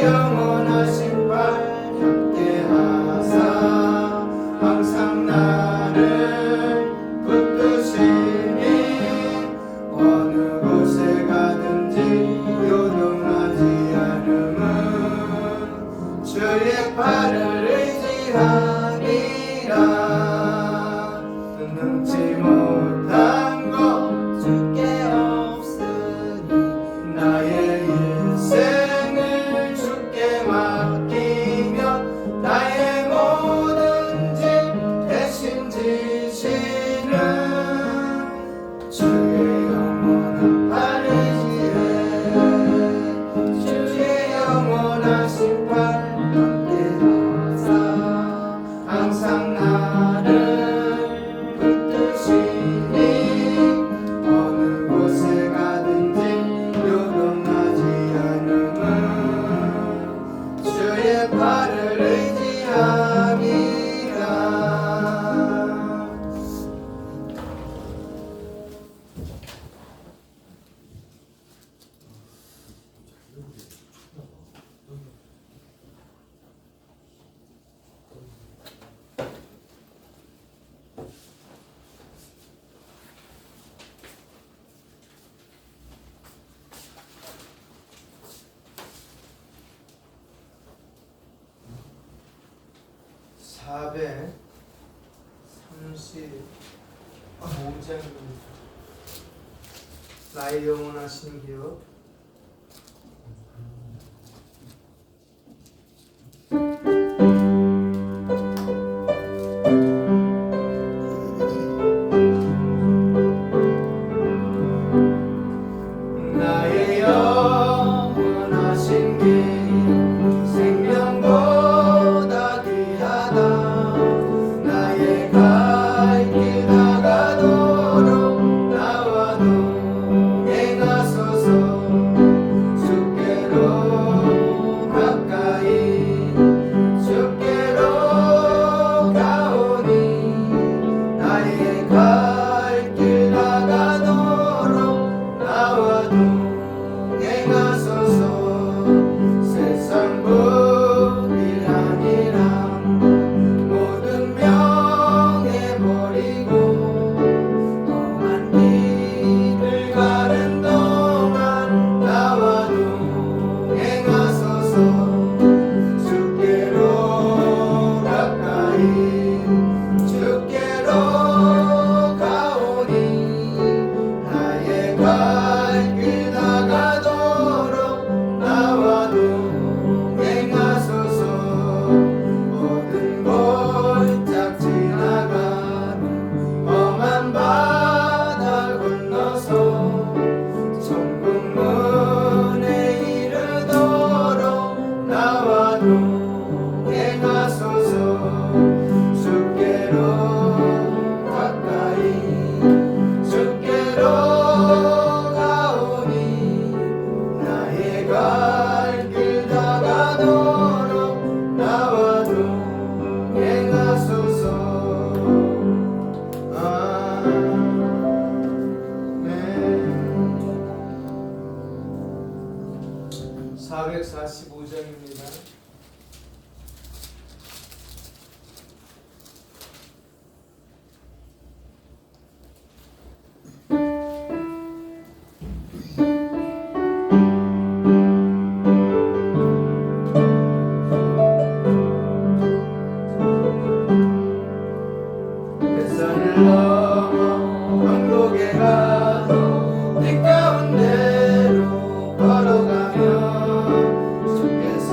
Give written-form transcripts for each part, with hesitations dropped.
영원하신 발 함께하사 항상 나를 붙드시니 어느 곳에 가든지 요동하지 않음은 주의 발을 의지하니라. 능치 못한 것 주께 없으니 나의 일생을 주께 맡기며 나의 모든 짐 대신 지시는 주의 영원한 팔 의지해 주의 영원하신 팔 함께하사 항상 나를 붙드시니 어느 곳에 가든지 요동하지 않음은 주의 팔을 의지함이라. (435장입니다) 나의 영원하신 기업. 나의 영원하신 기업 생명보다 귀하다. 나의 갈 길 다가도록 나와 동행하소서. 주께로 가까이 주께로 가오니 나의 갈 길 다가도록 나와 동행하소서. 세상 불일하니라 모든 명예 버리고 험한 길을 가는 동안 나와 동행하소서. 주께로 가까이 주께로 가오니 나의 갈 길 다가도록 나와 동행하소서. 모든 골짝 지나가는 험한 바다 건너서 천국 문에 이르도록 나와 동행하소서. 주께로 가까이 주께로 가오니 나의 갈 길 다가도록 나와 동행하소서. 아멘. 445장입니다. 뱃산을 넘어 왕복에 가도 네 가운데로 걸어가며 주께서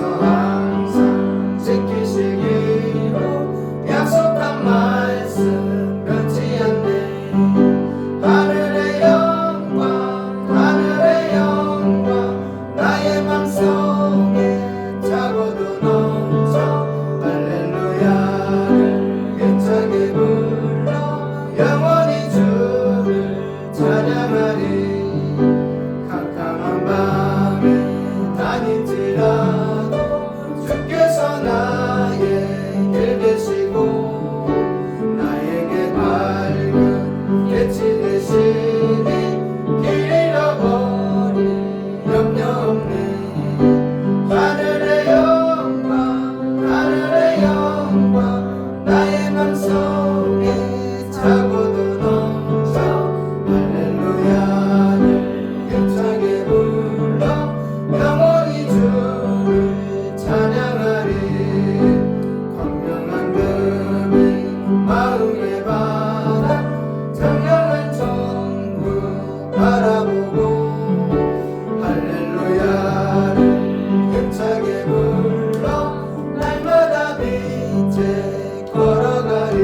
힘차게 불러 날마다 빛에 걸어가리.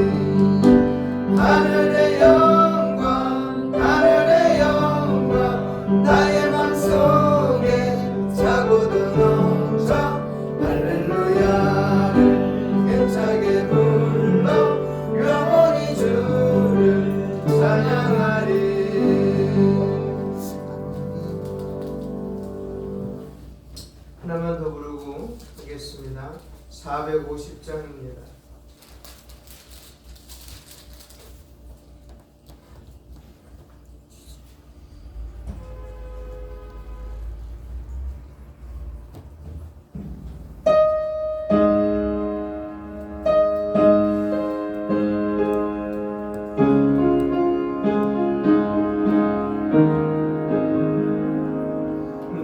하늘의 영광 하늘의 영광 나의 맘속에 차고도 넘쳐 할렐루야를 힘차게 불러 영원히 주를 찬양하리. 하나만 더 부르고 하겠습니다. 450장입니다.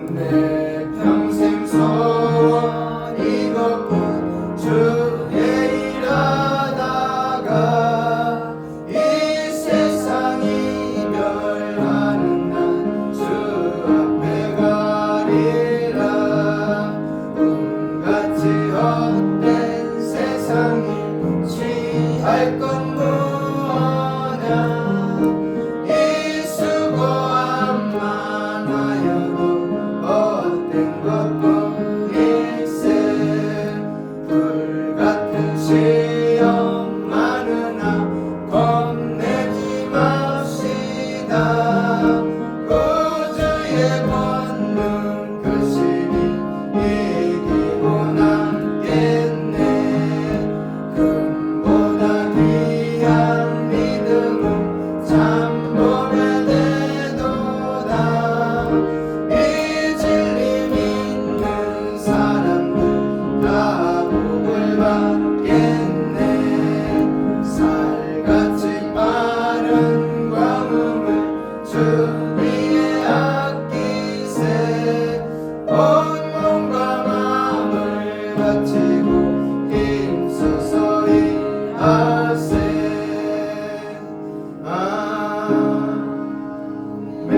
내 평생 소원 이것뿐 주의 일하다가 이 세상 이별하는 날 주 앞에 가리라. 꿈같이 헛된 세상이 취할 건 무엇냐. 이 수고함 많아여도 헛된 것뿐일세. 불같은 시험 많으나 겁내지 맙시다. 구주의 권능 그 신이 이기고 남겠네. 금보다 귀한 믿음은 참보배 되도다. 이 진리 믿는 사람들 다 복을 받겠네. 살같이 빠른 광음을 주 위에 아끼세. 온 몸과 마음을 바치고 힘써서 일하세. 아멘.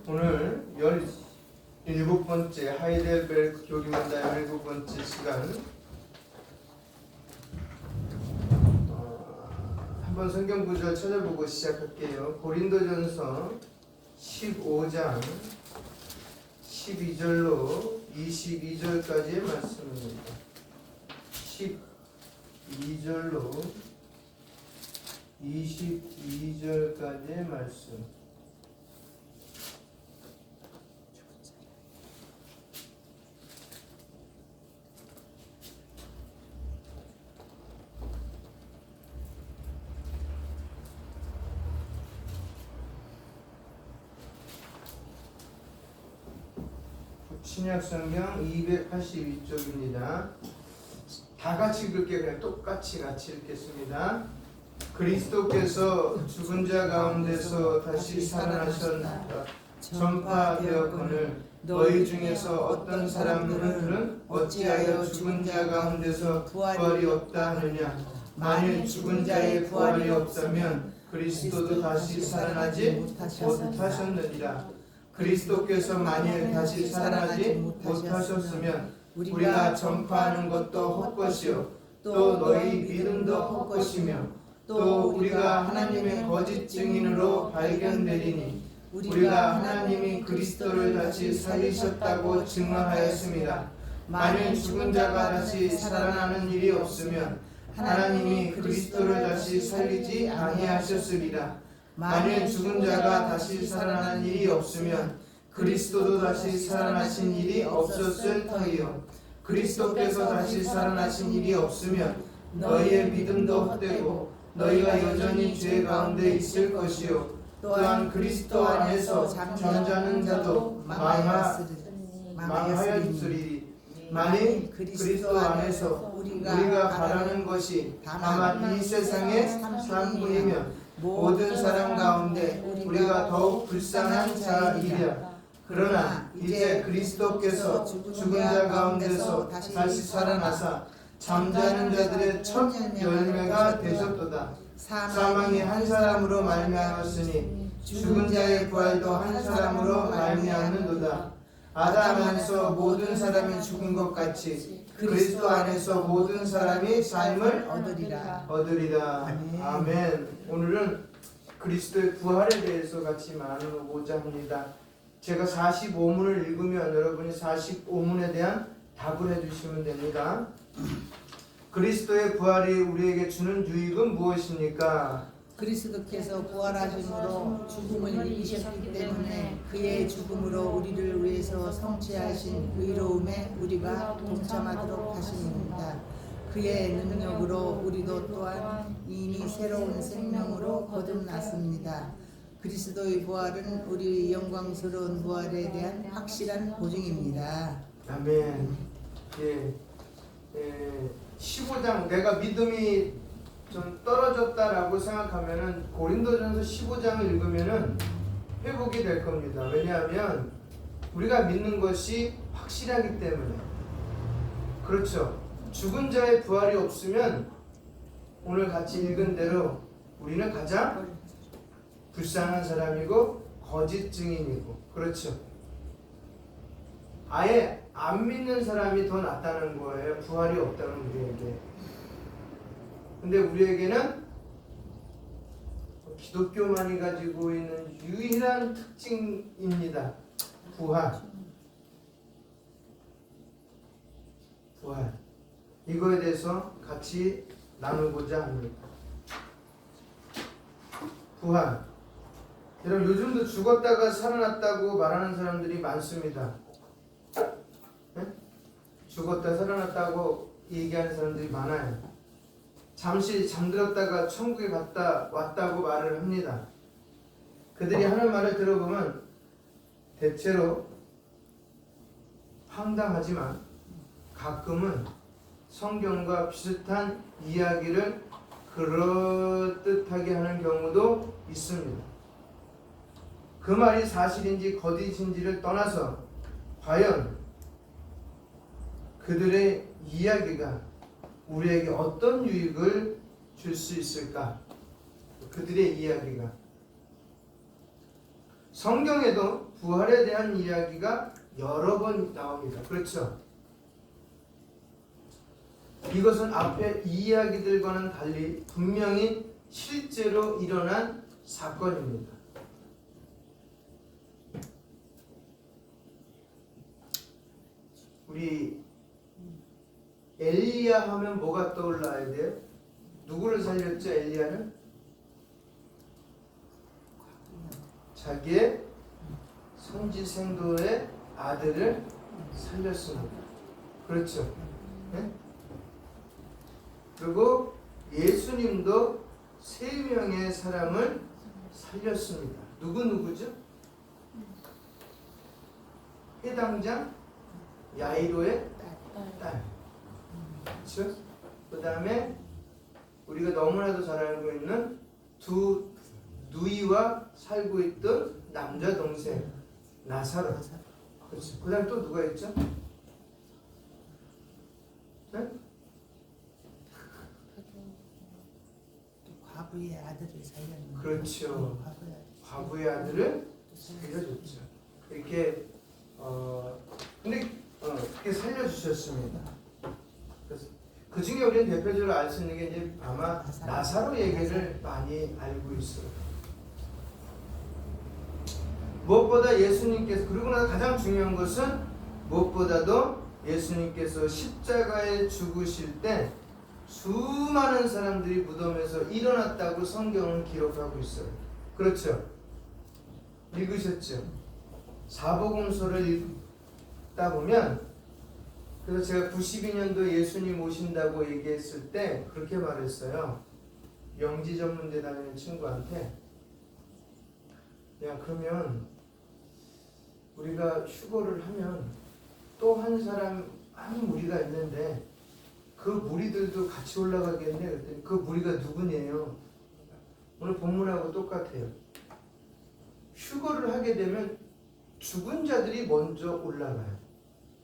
오늘 17번째 하이델베르크 교리문답 17번째 시간. 한번 성경 구절 찾아보고 시작할게요. 고린도전서 15장 12절로 22절까지의 말씀입니다. 12절로 22절까지의 말씀. 신약성경 282쪽입니다. 다 같이 읽을게요. 그냥 똑같이 같이 읽겠습니다. 그리스도께서 죽은 자 가운데서 다시 살아나셨다 전파되었거늘 너희 중에서 어떤 사람들은 어찌하여 죽은 자 가운데서 부활이 없다 하느냐. 만일 죽은 자의 부활이 없다면 그리스도도 다시 살아나지 못하셨느니라. 그리스도께서 만일 다시 살아나지 못하셨으면 우리가 전파하는 것도 헛것이요 또 너희 믿음도 헛것이며 또 우리가 하나님의 거짓 증인으로 발견되리니 우리가 하나님이 그리스도를 다시 살리셨다고 증언하였습니다. 만일 죽은 자가 다시 살아나는 일이 없으면 하나님이 그리스도를 다시 살리지 아니하셨으리라. 만일 죽은 자가 다시 살아나는 일이 없으면 그리스도도 다시 살아나신 일이 없었을 터이요. 그리스도께서 다시 살아나신 일이 없으면 너희의 믿음도 헛되고 너희가 여전히 죄 가운데 있을 것이요 또한 그리스도 안에서 잠자는 자도 망하였으리니. 만일 그리스도 안에서 우리가 바라는 것이 다만 이 세상의 삶뿐이면 모든 사람 가운데 우리가 더욱 불쌍한 자이랴. 그러나 이제 그리스도께서 죽은 자 가운데서 다시 살아나사 잠자는 자들의 첫 열매가 되셨도다. 사망이 한 사람으로 말미암았으니 죽은 자의 부활도 한 사람으로 말미암는도다. 아담 안에서 모든 사람이 죽은 것 같이 그리스도 안에서 모든 사람이 삶을 얻으리라. 아멘. 오늘은 그리스도의 부활에 대해서 같이 나누고자 합니다. 제가 45문을 읽으면 여러분이 45문에 대한 답을 해주시면 됩니다. 그리스도의 부활이 우리에게 주는 유익은 무엇입니까? 그리스도께서 부활하심으로 죽음을 이기셨기 때문에 그의 죽음으로 우리를 위해서 성취하신 의로움에 우리가 동참하도록 하십니다. 그의 능력으로 우리도 또한 이미 새로운 생명으로 거듭났습니다. 그리스도의 부활은 우리 영광스러운 부활에 대한 확실한 보증입니다. 아멘. 15장 내가 믿음이 좀 떨어졌다라고 생각하면은 고린도전서 15장을 읽으면은 회복이 될 겁니다. 왜냐하면 우리가 믿는 것이 확실하기 때문에. 그렇죠. 죽은 자의 부활이 없으면 오늘 같이 읽은 대로 우리는 가장 불쌍한 사람이고 거짓 증인이고, 그렇죠. 아예 안 믿는 사람이 더 낫다는 거예요. 부활이 없다는 우리에게. 근데 우리에게는 기독교만이 가지고 있는 유일한 특징입니다. 부활. 이거에 대해서 같이 나누고자 합니다. 부활. 여러분, 요즘도 죽었다가 살아났다고 말하는 사람들이 많습니다. 네? 죽었다 살아났다고 얘기하는 사람들이 많아요. 잠시 잠들었다가 천국에 갔다 왔다고 말을 합니다. 그들이 하는 말을 들어보면 대체로 황당하지만 가끔은 성경과 비슷한 이야기를 그럴듯하게 하는 경우도 있습니다. 그 말이 사실인지 거짓인지를 떠나서 과연 그들의 이야기가 우리에게 어떤 유익을 줄 수 있을까? 그들의 이야기가. 성경에도 부활에 대한 이야기가 여러 번 나옵니다. 그렇죠? 이것은 앞에 이야기들과는 달리 분명히 실제로 일어난 사건입니다. 우리 엘리야 하면 뭐가 떠올라야 돼요? 누구를 살렸죠? 엘리야는? 자기의 선지생도의 아들을 살렸습니다. 그렇죠? 네? 그리고 예수님도 3명의 사람을 살렸습니다. 누구죠? 해당장 야이로의 딸. 그렇죠? 그 다음에 우리가 너무나도 잘 알고 있는 두 누이와 살고 있던 남자 동생 나사로. 그렇죠. 그 다음에 또 누가 있죠? 네? 과부의 아들을 살렸는데. 그렇죠. 과부의 아들을 살려줬죠. 이렇게 근데 그렇게 살려주셨습니다. 그래서 그 중에 우리는 대표적으로 알 수 있는 게 이제 아마 나사로 얘기를 많이 알고 있어요. 무엇보다 예수님께서, 그리고 나서 가장 중요한 것은 무엇보다도 예수님께서 십자가에 죽으실 때 수많은 사람들이 무덤에서 일어났다고 성경은 기록하고 있어요. 그렇죠? 읽으셨죠? 사복음서를 읽다 보면, 그래서 제가 92년도 예수님 오신다고 얘기했을 때 그렇게 말했어요. 영지전문대 다니는 친구한테, 야, 그러면 우리가 휴거를 하면 또 한 사람, 한 무리가 있는데 그 무리들도 같이 올라가겠네. 그랬더니 그 무리가 누구냐요? 오늘 본문하고 똑같아요. 휴거를 하게 되면 죽은 자들이 먼저 올라가요.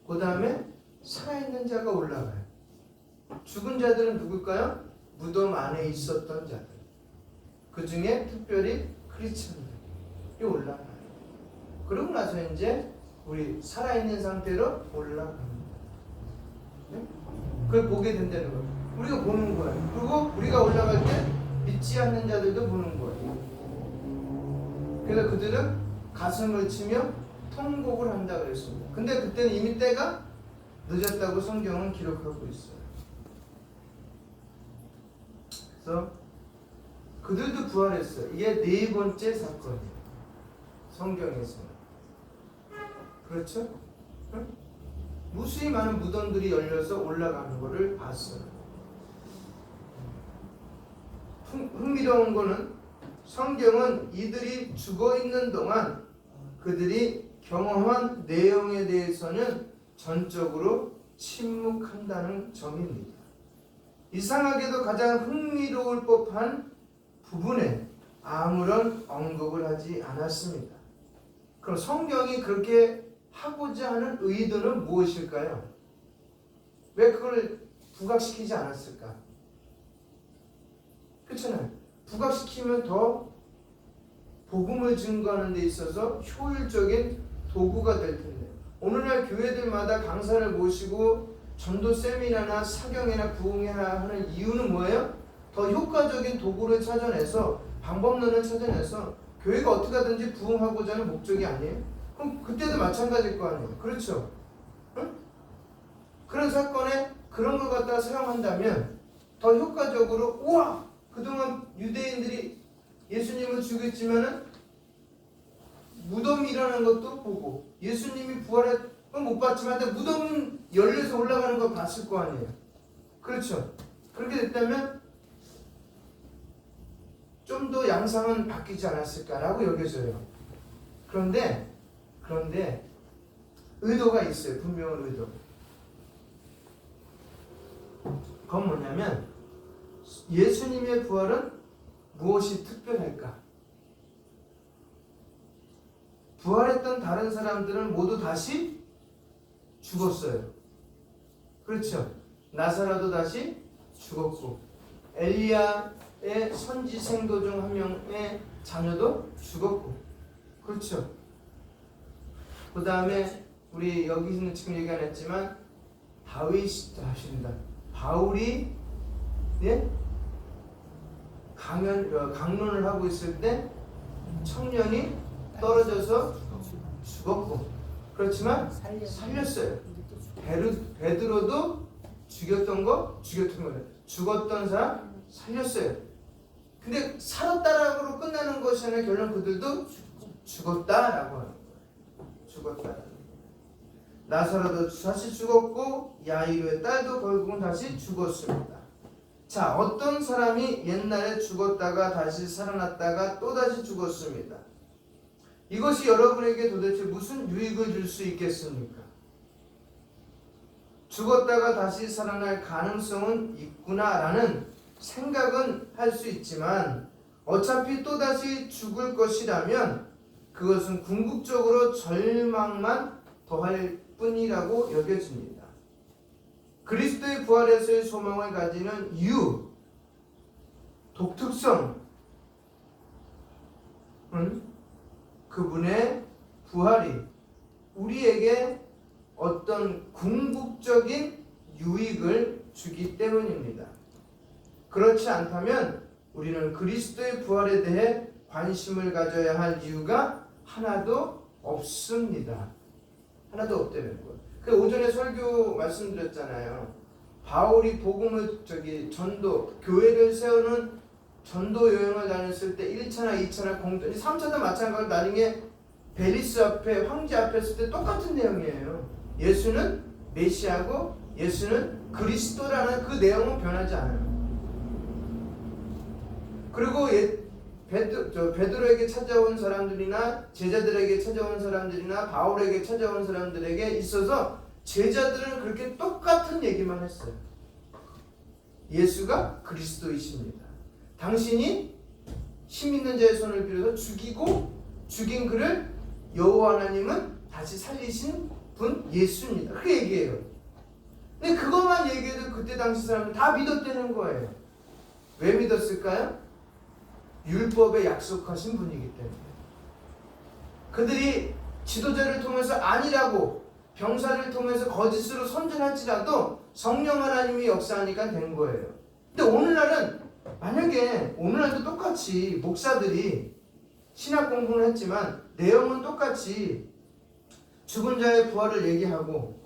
그 다음에 살아있는 자가 올라가요. 죽은 자들은 누굴까요? 무덤 안에 있었던 자들. 그 중에 특별히 크리스천들. 올라가요. 그러고 나서 이제 우리 살아있는 상태로 올라갑니다. 네? 그걸 보게 된다는 거예요. 우리가 보는 거예요. 그리고 우리가 올라갈 때 믿지 않는 자들도 보는 거예요. 그래서 그들은 가슴을 치며 통곡을 한다 그랬습니다. 근데 그때는 이미 때가 늦었다고 성경은 기록하고 있어요. 그래서 그들도 부활했어요. 이게 네 번째 사건이에요. 성경에서는. 그렇죠? 응? 무수히 많은 무덤들이 열려서 올라가는 것을 봤어요. 흥미로운 거는 성경은 이들이 죽어 있는 동안 그들이 경험한 내용에 대해서는 전적으로 침묵한다는 점입니다. 이상하게도 가장 흥미로울 법한 부분에 아무런 언급을 하지 않았습니다. 그럼 성경이 그렇게 하고자 하는 의도는 무엇일까요? 왜 그걸 부각시키지 않았을까? 그렇잖아요. 부각시키면 더 복음을 증거하는 데 있어서 효율적인 도구가 될 텐데, 오늘날 교회들마다 강사를 모시고 전도 세미나나 사경이나 부흥회나 하는 이유는 뭐예요? 더 효과적인 도구를 찾아내서, 방법론을 찾아내서 교회가 어떻게 하든지 부흥하고자 하는 목적이 아니에요? 그럼 그때도 마찬가지일 거 아니에요? 그렇죠? 응? 그런 사건에 그런 걸 갖다가 사용한다면 더 효과적으로, 우와! 그동안 유대인들이 예수님을 죽였지만은 무덤이 일어나는 것도 보고, 예수님이 부활을 못 봤지만 무덤은 열려서 올라가는 걸 봤을 거 아니에요? 그렇죠? 그렇게 됐다면 좀 더 양상은 바뀌지 않았을까라고 여겨져요. 그런데 의도가 있어요. 분명한 의도. 그건 뭐냐면, 예수님의 부활은 무엇이 특별할까? 부활했던 다른 사람들은 모두 다시 죽었어요. 그렇죠? 나사로도 다시 죽었고, 엘리야의 선지 생도 중 한 명의 자녀도 죽었고, 그렇죠? 그 다음에 우리 여기는 지금 얘기 안 했지만 바울이 강론을 하고 있을 때 청년이 떨어져서 죽었고, 그렇지만 살렸어요. 베드로도 죽었던 거예요. 죽었던 사람 살렸어요. 근데 살았다라고 끝나는 것이 아니라 결론 그들도 죽었다라고 하는 거예요. 죽었다. 나사로도 다시 죽었고, 야이로의 딸도 결국은 다시 죽었습니다. 자, 어떤 사람이 옛날에 죽었다가 다시 살아났다가 또 다시 죽었습니다. 이것이 여러분에게 도대체 무슨 유익을 줄 수 있겠습니까? 죽었다가 다시 살아날 가능성은 있구나라는 생각은 할 수 있지만, 어차피 또 다시 죽을 것이라면 그것은 궁극적으로 절망만 더할 뿐이라고 여겨집니다. 그리스도의 부활에서의 소망을 가지는 이유, 독특성은 그분의 부활이 우리에게 어떤 궁극적인 유익을 주기 때문입니다. 그렇지 않다면 우리는 그리스도의 부활에 대해 관심을 가져야 할 이유가 하나도 없습니다. 하나도 없다는 거예요. 그 오전에 설교 말씀드렸잖아요. 바울이 복음을 교회를 세우는 전도 여행을 다녔을 때 1차나 2차나 공전, 3차도 마찬가지로 나중에 벨리스 앞에, 황제 앞에 했을 때 똑같은 내용이에요. 예수는 메시아고 예수는 그리스도라는 그 내용은 변하지 않아요. 그리고 베드로에게 찾아온 사람들이나 제자들에게 찾아온 사람들이나 바울에게 찾아온 사람들에게 있어서 제자들은 그렇게 똑같은 얘기만 했어요. 예수가 그리스도이십니다. 당신이 힘 있는 자의 손을 빌어서 죽인 그를 여호와 하나님은 다시 살리신 분 예수입니다. 그 얘기예요. 근데 그것만 얘기해도 그때 당시 사람들 다 믿었다는 거예요. 왜 믿었을까요? 율법에 약속하신 분이기 때문에. 그들이 지도자를 통해서 아니라고 병사를 통해서 거짓으로 선전할지라도 성령 하나님이 역사하니까 된 거예요. 근데 오늘날은 만약에 오늘날도 똑같이 목사들이 신학 공부를 했지만 내용은 똑같이 죽은 자의 부활을 얘기하고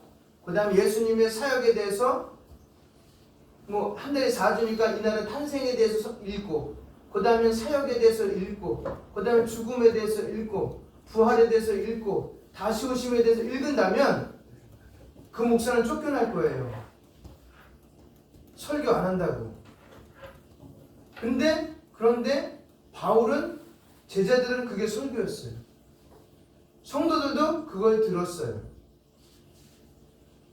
그 다음에 예수님의 사역에 대해서 뭐 한 달에 4주니까 이날은 탄생에 대해서 읽고 그 다음에 사역에 대해서 읽고 그 다음에 죽음에 대해서 읽고 부활에 대해서 읽고 다시 오심에 대해서 읽은다면 그 목사는 쫓겨날 거예요. 설교 안 한다고. 그런데 바울은 제자들은 그게 설교였어요. 성도들도 그걸 들었어요.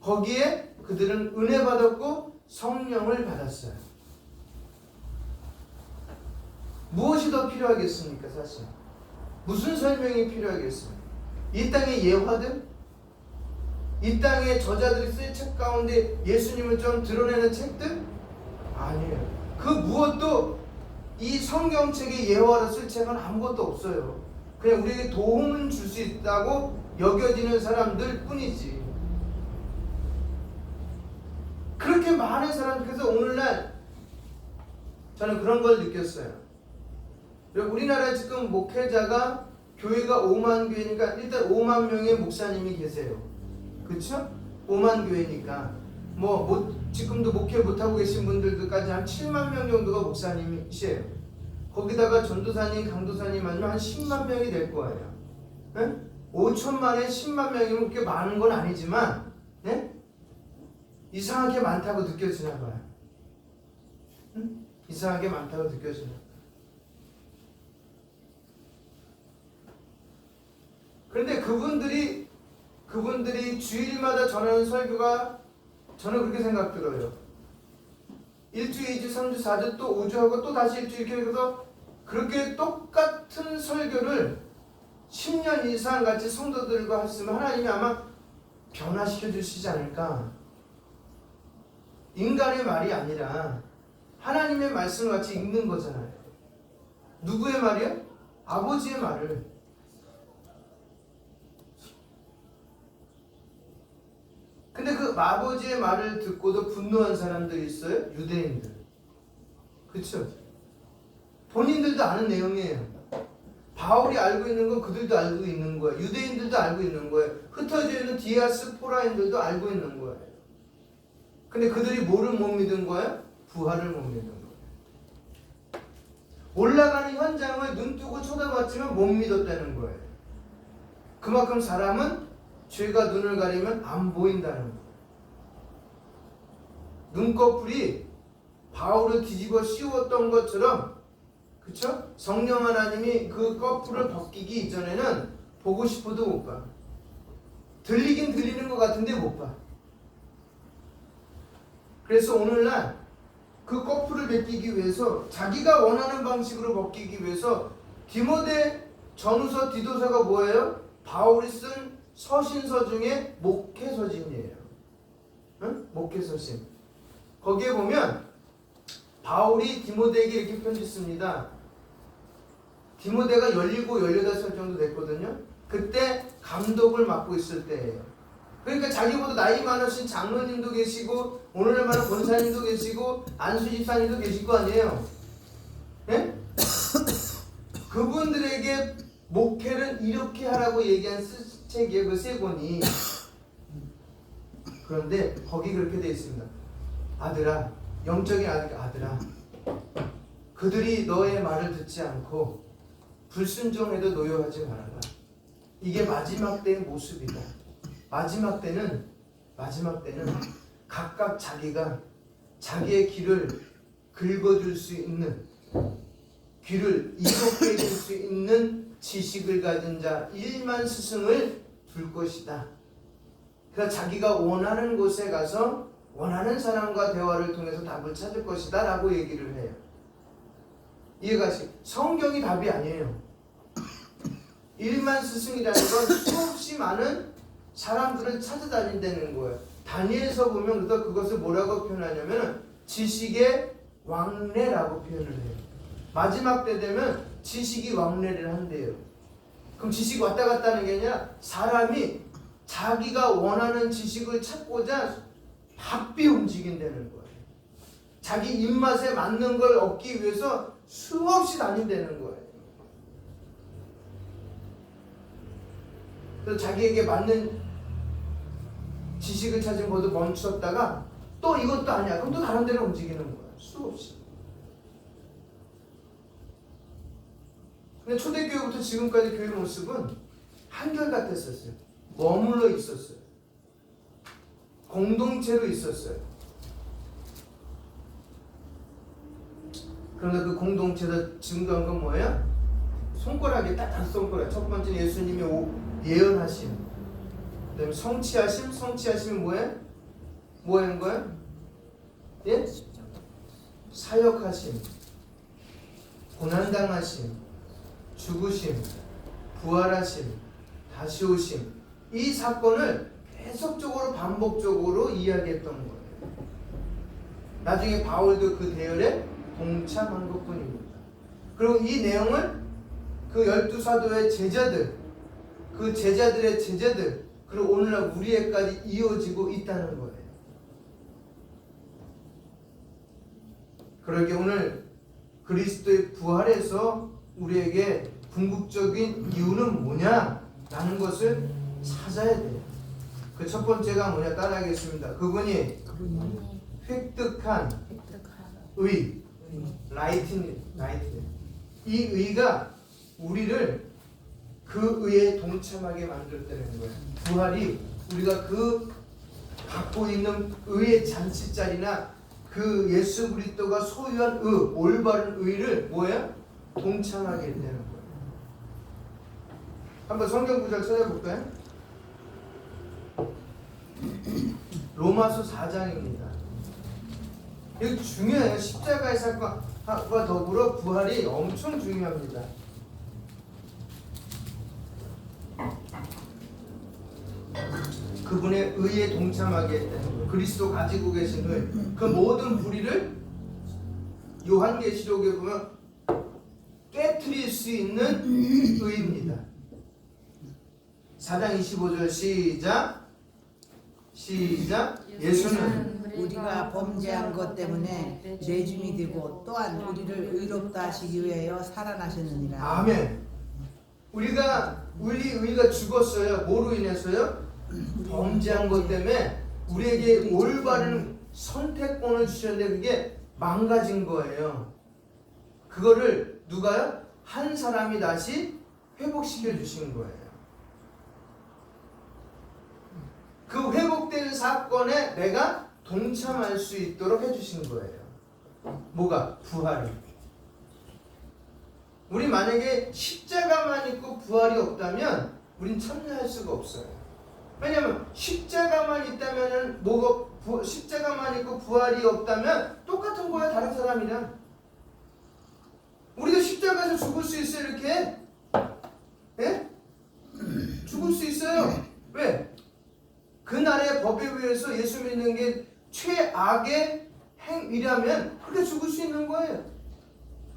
거기에 그들은 은혜 받았고 성령을 받았어요. 무엇이 더 필요하겠습니까? 사실 무슨 설명이 필요하겠어요? 이 땅의 예화들? 이 땅의 저자들이 쓸 책 가운데 예수님을 좀 드러내는 책들? 아니에요. 그 무엇도 이 성경책의 예화로 쓸 책은 아무것도 없어요. 그냥 우리에게 도움을 줄 수 있다고 여겨지는 사람들 뿐이지. 그렇게 많은 사람들께서 오늘날 저는 그런 걸 느꼈어요. 우리나라에 지금 목회자가 교회가 5만 교회니까 일단 5만 명의 목사님이 계세요. 그렇죠? 5만 교회니까 지금도 목회 못하고 계신 분들까지 한 7만 명 정도가 목사님이시에요. 거기다가 전도사님, 강도사님 아니면 한 10만 명이 될 거예요. 네? 5천만에 10만 명이면 그렇게 많은 건 아니지만 네? 이상하게 많다고 느껴지나 봐요. 응? 이상하게 많다고 느껴지나 봐요. 그런데 그분들이 주일마다 전하는 설교가 저는 그렇게 생각 들어요. 1주, 2주, 3주, 4주 또 5주 하고 또 다시 1주 이렇게 해서 그렇게 똑같은 설교를 10년 이상 같이 성도들과 했으면 하나님이 아마 변화시켜 주시지 않을까. 인간의 말이 아니라 하나님의 말씀을 같이 읽는 거잖아요. 누구의 말이요? 아버지의 말을. 근데 그 아버지의 말을 듣고도 분노한 사람들이 있어요. 유대인들. 그렇죠? 본인들도 아는 내용이에요. 바울이 알고 있는 건 그들도 알고 있는 거예요. 유대인들도 알고 있는 거예요. 흩어져 있는 디아스포라인들도 알고 있는 거예요. 근데 그들이 뭐를 못 믿은 거예요? 부활을 못 믿은 거예요. 올라가는 현장을 눈 뜨고 쳐다봤지만 못 믿었다는 거예요. 그만큼 사람은 죄가 눈을 가리면 안 보인다는 거예요. 눈꺼풀이 바울을 뒤집어 씌웠던 것처럼, 그쵸? 성령 하나님이 그 꺼풀을 벗기기 이전에는 보고 싶어도 못 봐. 들리긴 들리는 것 같은데 못 봐. 그래서 오늘날 그 꺼풀을 벗기기 위해서 자기가 원하는 방식으로 벗기기 위해서 디모데 전후서 디도서가 뭐예요? 바울이 쓴 서신서 중에 목회서신이에요. 응? 목회서신. 거기에 보면 바울이 디모데에게 이렇게 편지 씁니다. 디모데가 17, 18살 정도 됐거든요. 그때 감독을 맡고 있을 때예요. 그러니까 자기보다 나이 많으신 장로님도 계시고 오늘날 많은 권사님도 계시고 안수집사님도 계실 거 아니에요. 네? 그분들에게 목회를 이렇게 하라고 얘기한 책이에요. 그 세 권이. 그런데 거기 그렇게 되어 있습니다. 아들아, 영적인 아들아, 그들이 너의 말을 듣지 않고 불순종에도 노여하지 말아라. 이게 마지막 때의 모습이다. 마지막 때는 각각 자기가 자기의 길을 긁어줄 수 있는, 귀를 이롭게 해줄 수 있는 지식을 가진 자 1만 스승을 둘 것이다. 그래서 자기가 원하는 곳에 가서 원하는 사람과 대화를 통해서 답을 찾을 것이다 라고 얘기를 해요. 이해가 가시? 성경이 답이 아니에요. 1만 스승이라는 건 수없이 많은 사람들을 찾아다닌다는 거예요. 다니엘서 보면 그래서 그것을 뭐라고 표현하냐면 지식의 왕래라고 표현을 해요. 마지막 때 되면 지식이 왕래를 한대요. 그럼 지식이 왔다 갔다 하는 게 아니라 사람이 자기가 원하는 지식을 찾고자 바삐 움직인다는 거예요. 자기 입맛에 맞는 걸 얻기 위해서 수없이 다닌다는 거예요. 그래서 자기에게 맞는 지식을 찾은 것도 멈췄다가 또 이것도 아니야. 그럼 또 다른 데로 움직이는 거야. 수없이. 근데 초대교회부터 지금까지 교회 모습은 한결같았었어요. 머물러 있었어요. 공동체로 있었어요. 그런데 그 공동체에서 증거한 건 뭐예요? 손가락에 딱 다섯 손가락. 첫 번째는 예수님이 예언하심. 그 다음에 성취하심. 성취하심이 뭐예요? 뭐 하는 거예요? 예? 사역하심. 고난당하심. 죽으심. 부활하심. 다시 오심. 이 사건을 계속적으로 반복적으로 이야기했던 거예요. 나중에 바울도 그 대열에 동참한 것뿐입니다. 그리고 이 내용을 그 12사도의 제자들, 그 제자들의 제자들, 그리고 오늘날 우리에까지 이어지고 있다는 거예요. 그러게 오늘 그리스도의 부활에서 우리에게 궁극적인 이유는 뭐냐라는 것을 찾아야 돼요. 그 첫 번째가 뭐냐 따라하겠습니다. 그분이 획득한 의, 라이트. 이 의가 우리를 그 의에 동참하게 만들었다는 거예요. 부활이 우리가 그 갖고 있는 의의 잔치자리나 그 예수 그리스도가 소유한 의, 올바른 의를 뭐예요? 동참하게 되는 거예요. 한번 성경 구절 찾아볼까요? 로마서 4장입니다. 이거 중요해요. 십자가의 사건과 더불어 부활이 엄청 중요합니다. 그분의 의에 동참하게 했다는 거예요. 그리스도 가지고 계신 의. 그 모든 불의를 요한계시록에 보면 깨트릴 수 있는 의입니다. 4장 25절 시작. 예수는 우리가 범죄한 것 때문에 내줌이 되고 또한 우리를 의롭다 하시기 위하여 살아나셨느니라. 아멘. 우리 의가 죽었어요. 뭐로 인해서요? 범죄한 것 때문에 우리에게 올바른 선택권을 주셨는데 그게 망가진 거예요. 그거를 누가요? 한 사람이 다시 회복시켜 주신 거예요. 그 회복된 사건에 내가 동참할 수 있도록 해주신 거예요. 뭐가? 부활이. 우리 만약에 십자가만 있고 부활이 없다면 우린 참여할 수가 없어요. 왜냐하면 십자가만 있다면은 십자가만 있고 부활이 없다면 똑같은 거야 다른 사람이랑. 우리도 십자가에서 죽을 수 있어요 이렇게? 예? 죽을 수 있어요. 왜? 그날의 법에 의해서 예수 믿는 게 최악의 행위라면 그렇게 죽을 수 있는 거예요.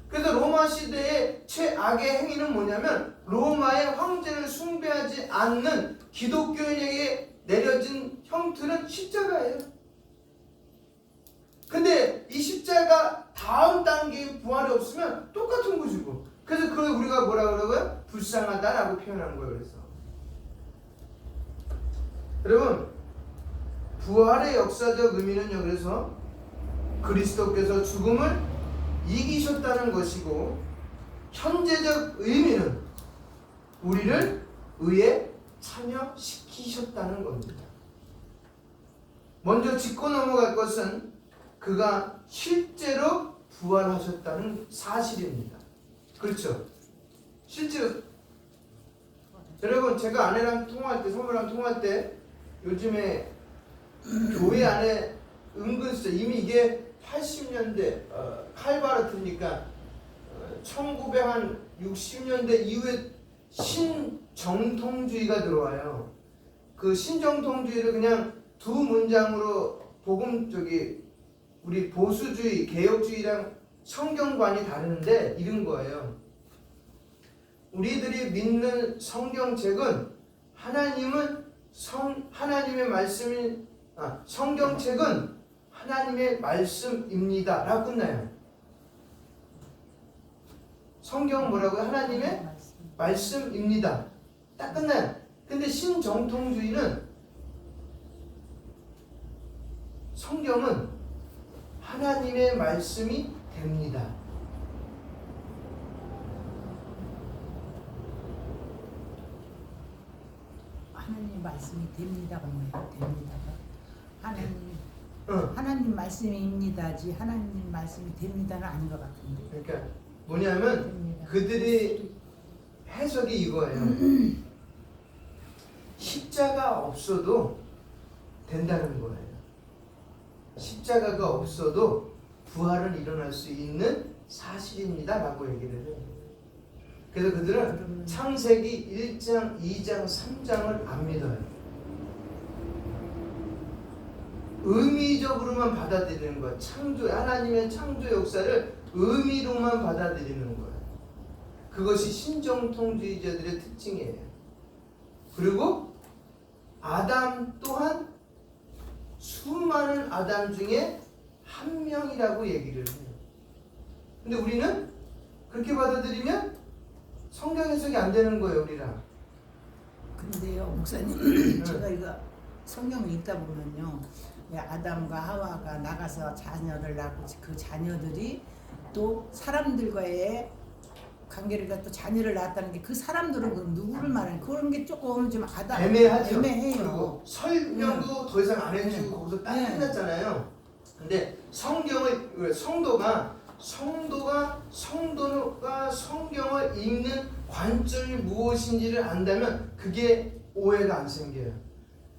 그래서 로마 시대의 최악의 행위는 뭐냐면 로마의 황제를 숭배하지 않는 기독교인에게 내려진 형틀은 십자가예요. 근데 이 십자가 다음 단계의 부활이 없으면 똑같은 거지고. 그래서 그걸 우리가 뭐라 그러고요? 불쌍하다라고 표현한 거예요. 그래서 여러분 부활의 역사적 의미는요. 그래서 그리스도께서 죽음을 이기셨다는 것이고 현재적 의미는 우리를 의에 참여시키셨다는 겁니다. 먼저 짚고 넘어갈 것은 그가 실제로 부활하셨다는 사실입니다. 그렇죠? 실제로 여러분 제가 아내랑 통화할 때 선배랑 통화할 때 요즘에 교회 안에 은근슬 이미 이게 80년대 칼바르트니까 1960년대 이후에 신정통주의가 들어와요. 그 신정통주의를 그냥 두 문장으로 우리 보수주의, 개혁주의랑 성경관이 다르는데 이런 거예요. 우리들이 믿는 성경책은 하나님의 말씀이 성경책은 하나님의 말씀입니다라고 끝나요. 성경은 뭐라고요? 하나님의 말씀입니다. 딱 끝나요. 근데 신정통주의는 성경은 하나님의 말씀이 됩니다. 하나님 말씀이 됩니다가 뭐예요? 됩니다가 하나님 말씀입니다지 하나님 말씀이 됩니다는 아닌 것 같은데. 그러니까 뭐냐면 됩니다. 그들이 해석이 이거예요. 십자가 없어도 된다는 거예요. 십자가가 없어도 부활은 일어날 수 있는 사실입니다 라고 얘기를 해요. 그래서 그들은 창세기 1장, 2장, 3장을 안 믿어요. 의미적으로만 받아들이는 거예요. 하나님의 창조 역사를 의미로만 받아들이는 거예요. 그것이 신정통주의자들의 특징이에요. 그리고 아담 또한 수많은 아담 중에 한 명이라고 얘기를 해요. 근데 우리는 그렇게 받아들이면 성경 해석이 안 되는 거예요, 우리랑. 근데요, 목사님, 제가 이거 성경을 읽다 보면요, 아담과 하와가 나가서 자녀를 낳고 그 자녀들이 또 사람들과의 관계를 또 자녀를 낳았다는 게 그 사람들은 그럼 누구를 말하는 그런 게 조금 좀 애매하죠. 애매해요. 그리고 설명도 더 이상 안 해주고 거기서 딱 끝났잖아요. 근데 성도가 성경을 읽는 관점이 무엇인지를 안다면 그게 오해가 안 생겨요.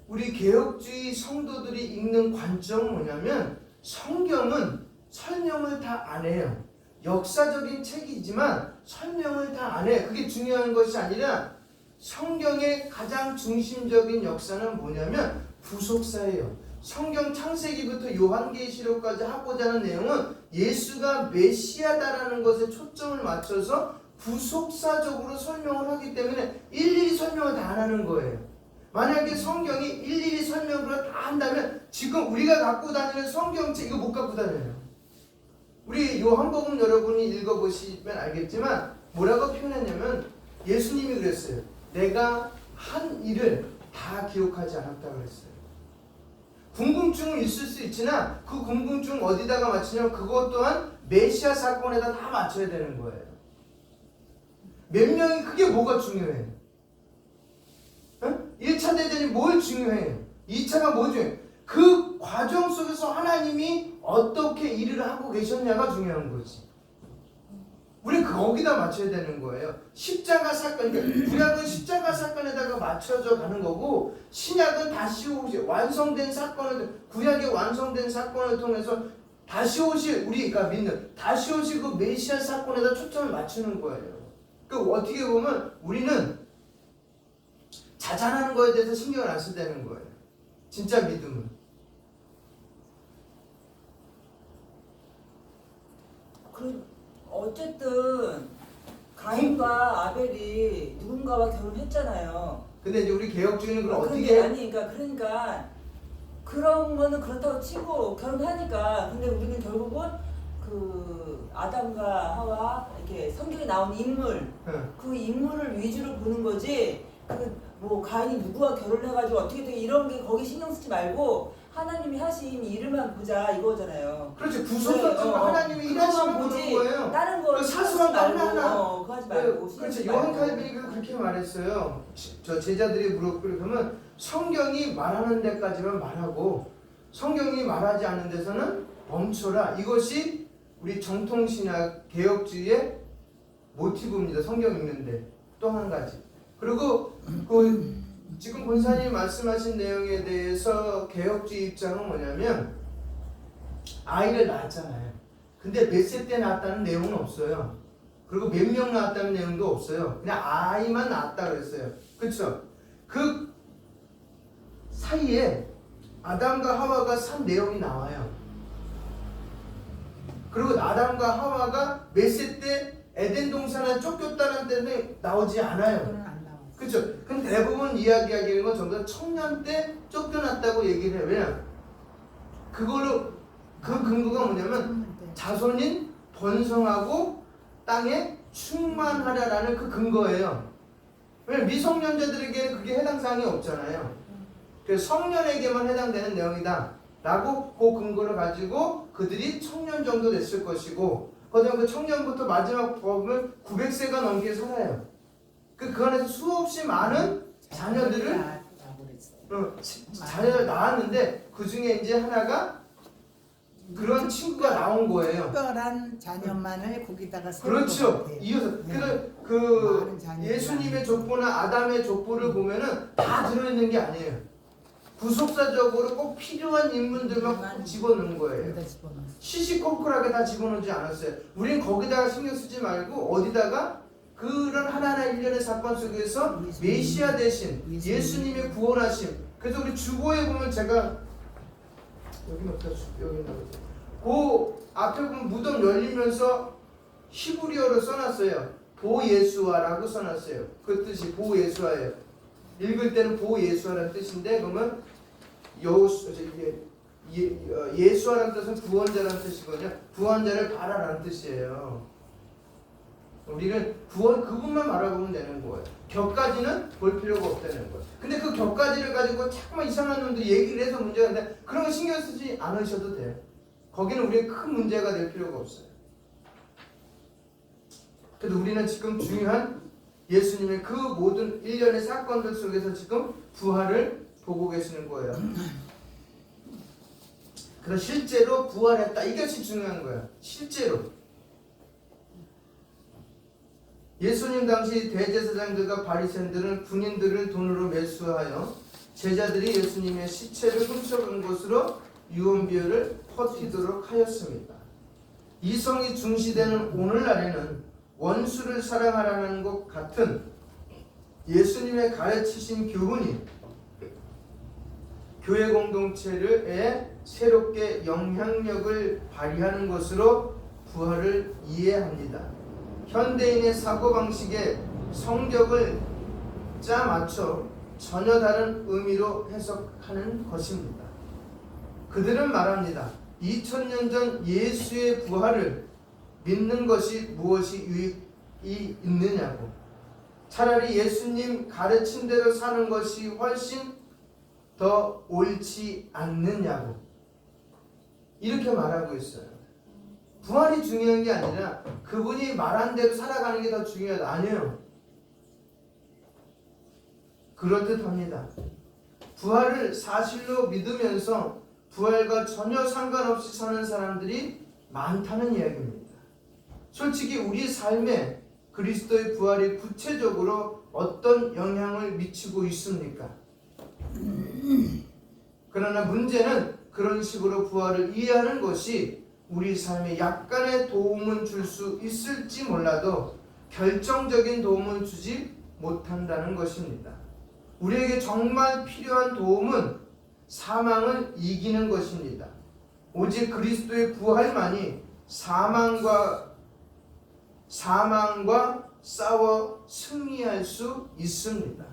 우리 개혁주의 성도들이 읽는 관점은 뭐냐면 성경은 설명을 다 안 해요. 역사적인 책이지만 설명을 다 안 해요. 그게 중요한 것이 아니라 성경의 가장 중심적인 역사는 뭐냐면 부속사예요. 성경 창세기부터 요한계시록까지 하고자 하는 내용은 예수가 메시아다라는 것에 초점을 맞춰서 부속사적으로 설명을 하기 때문에 일일이 설명을 다 안 하는 거예요. 만약에 성경이 일일이 설명을 다 한다면 지금 우리가 갖고 다니는 성경책 이거 못 갖고 다녀요. 우리 요한복음 여러분이 읽어보시면 알겠지만 뭐라고 표현했냐면 예수님이 그랬어요. 내가 한 일을 다 기억하지 않았다고 그랬어요. 궁금증은 있을 수 있지만 그 궁금증 어디다가 맞추냐면 그것 또한 메시아 사건에다 다 맞춰야 되는 거예요. 몇 명이 그게 뭐가 중요해? 1차 대전이 뭘 중요해요? 2차가 뭐 중요해요? 그 과정 속에서 하나님이 어떻게 일을 하고 계셨냐가 중요한 거지. 우리 거기다 맞춰야 되는 거예요. 십자가 사건, 그러니까 구약은 십자가 사건에다가 맞춰져 가는 거고 신약은 다시 오실 완성된 사건을 구약의 완성된 사건을 통해서 다시 오실 우리가 믿는 다시 오실 그 메시아 사건에다 초점을 맞추는 거예요. 그 어떻게 보면 우리는 자잘하는 거에 대해서 신경을 안 쓰다는 거예요. 진짜 믿음은. 어쨌든 가인과 아벨이 누군가와 결혼했잖아요. 근데 이제 우리 개혁주의는 그럼 근데 어떻게? 아니 그러니까 그런 거는 그렇다고 치고 결혼하니까 근데 우리는 결국은 그 아담과 하와 이렇게 성경에 나온 인물 그 인물을 위주로 보는 거지 그 뭐 가인이 누구와 결혼해가지고 어떻게 되게 이런 게 거기 신경 쓰지 말고 하나님이 하신 일을만 보자 이거잖아요. 그렇지. 구속사적으로 하나님이 일하시는 보지 거예요. 다른 거 사소한 거 하나하나. 그거 하지 말고 그렇지. 요한 칼빈이 그렇게 말했어요. 저 제자들이 물었고요. 그러면 성경이 말하는 데까지만 말하고 성경이 말하지 않는 데서는 멈춰라. 이것이 우리 정통신학 개혁주의의 모티브입니다. 성경 읽는데. 또 한 가지. 그리고 그 지금 본사님 말씀하신 내용에 대해서 개혁주의 입장은 뭐냐면 아이를 낳았잖아요. 근데 몇 세 때 낳았다는 내용은 없어요. 그리고 몇 명 낳았다는 내용도 없어요. 그냥 아이만 낳았다 그랬어요. 그렇죠? 그 사이에 아담과 하와가 산 내용이 나와요. 그리고 아담과 하와가 몇 세 때 에덴 동산에 쫓겼다는 때는 나오지 않아요. 그거는 안 나와. 그렇죠. 근데 대부분 이야기하기는 건 전부 다 청년 때 쫓겨났다고 얘기를 해요. 왜냐? 그걸로 그 근거가 뭐냐면 자손인 번성하고 땅에 충만하라라는 그 근거예요. 왜냐면 미성년자들에게는 그게 해당 사항이 없잖아요. 그래서 성년에게만 해당되는 내용이다 라고 그 근거를 가지고 그들이 청년 정도 됐을 것이고, 그다음에 그 청년부터 마지막 보면 900세가 넘게 살아요. 그 안에서 수없이 많은 자녀들을 자녀를 낳았는데 그 중에 이제 하나가 그런 친구가 나온 거예요. 특별한 자녀만을 거기다가 세운 그렇죠. 것 같아요. 이어서 네. 그 많은 자녀들. 예수님의 족보나 아담의 족보를 보면은 다 들어있는 게 아니에요. 구속사적으로 꼭 필요한 인물들만 꼭 집어넣은 거예요. 거기다 집어넣었어요. 시시콜콜하게 다 집어넣지 않았어요. 우린 거기다가 신경 쓰지 말고 어디다가 그런 하나하나 일련의 사건 속에서 메시아 대신 예수님의 구원하심. 그래서 우리 주보에 보면 제가 여기 어디다 여기 있나 보죠. 그 앞에 보면 무덤 열리면서 히브리어로 써놨어요. 보예수아라고 써놨어요. 그 뜻이 보예수아예요. 읽을 때는 보예수아라는 뜻인데, 그러면 예수아라는 뜻은 구원자라는 뜻이거든요. 구원자를 바라라는 뜻이에요. 우리는 구원 그분만 바라보면 되는 거예요. 격까지는 볼 필요가 없다는 거예요. 근데 그 격까지를 가지고 자꾸만 이상한 놈들 얘기를 해서 문제가 있는데 그런 거 신경 쓰지 않으셔도 돼요. 거기는 우리의 큰 문제가 될 필요가 없어요. 그래도 우리는 지금 중요한 예수님의 그 모든 일련의 사건들 속에서 지금 부활을 보고 계시는 거예요. 그래서 실제로 부활했다. 이것이 중요한 거예요. 실제로. 예수님 당시 대제사장들과 바리새인들은 군인들을 돈으로 매수하여 제자들이 예수님의 시체를 훔쳐간 것으로 유언비어를 퍼뜨리도록 하였습니다. 이성이 중시되는 오늘날에는 원수를 사랑하라는 것 같은 예수님의 가르치신 교훈이 교회 공동체에 새롭게 영향력을 발휘하는 것으로 부활을 이해합니다. 현대인의 사고방식에 성격을 짜맞춰 전혀 다른 의미로 해석하는 것입니다. 그들은 말합니다. 2000년 전 예수의 부활을 믿는 것이 무엇이 유익이 있느냐고. 차라리 예수님 가르친 대로 사는 것이 훨씬 더 옳지 않느냐고. 이렇게 말하고 있어요. 부활이 중요한 게 아니라 그분이 말한 대로 살아가는 게 더 중요하다. 아니에요. 그럴듯합니다. 부활을 사실로 믿으면서 부활과 전혀 상관없이 사는 사람들이 많다는 이야기입니다. 솔직히 우리 삶에 그리스도의 부활이 구체적으로 어떤 영향을 미치고 있습니까? 그러나 문제는 그런 식으로 부활을 이해하는 것이 우리 삶에 약간의 도움은 줄 수 있을지 몰라도 결정적인 도움은 주지 못한다는 것입니다. 우리에게 정말 필요한 도움은 사망을 이기는 것입니다. 오직 그리스도의 부활만이 사망과 싸워 승리할 수 있습니다.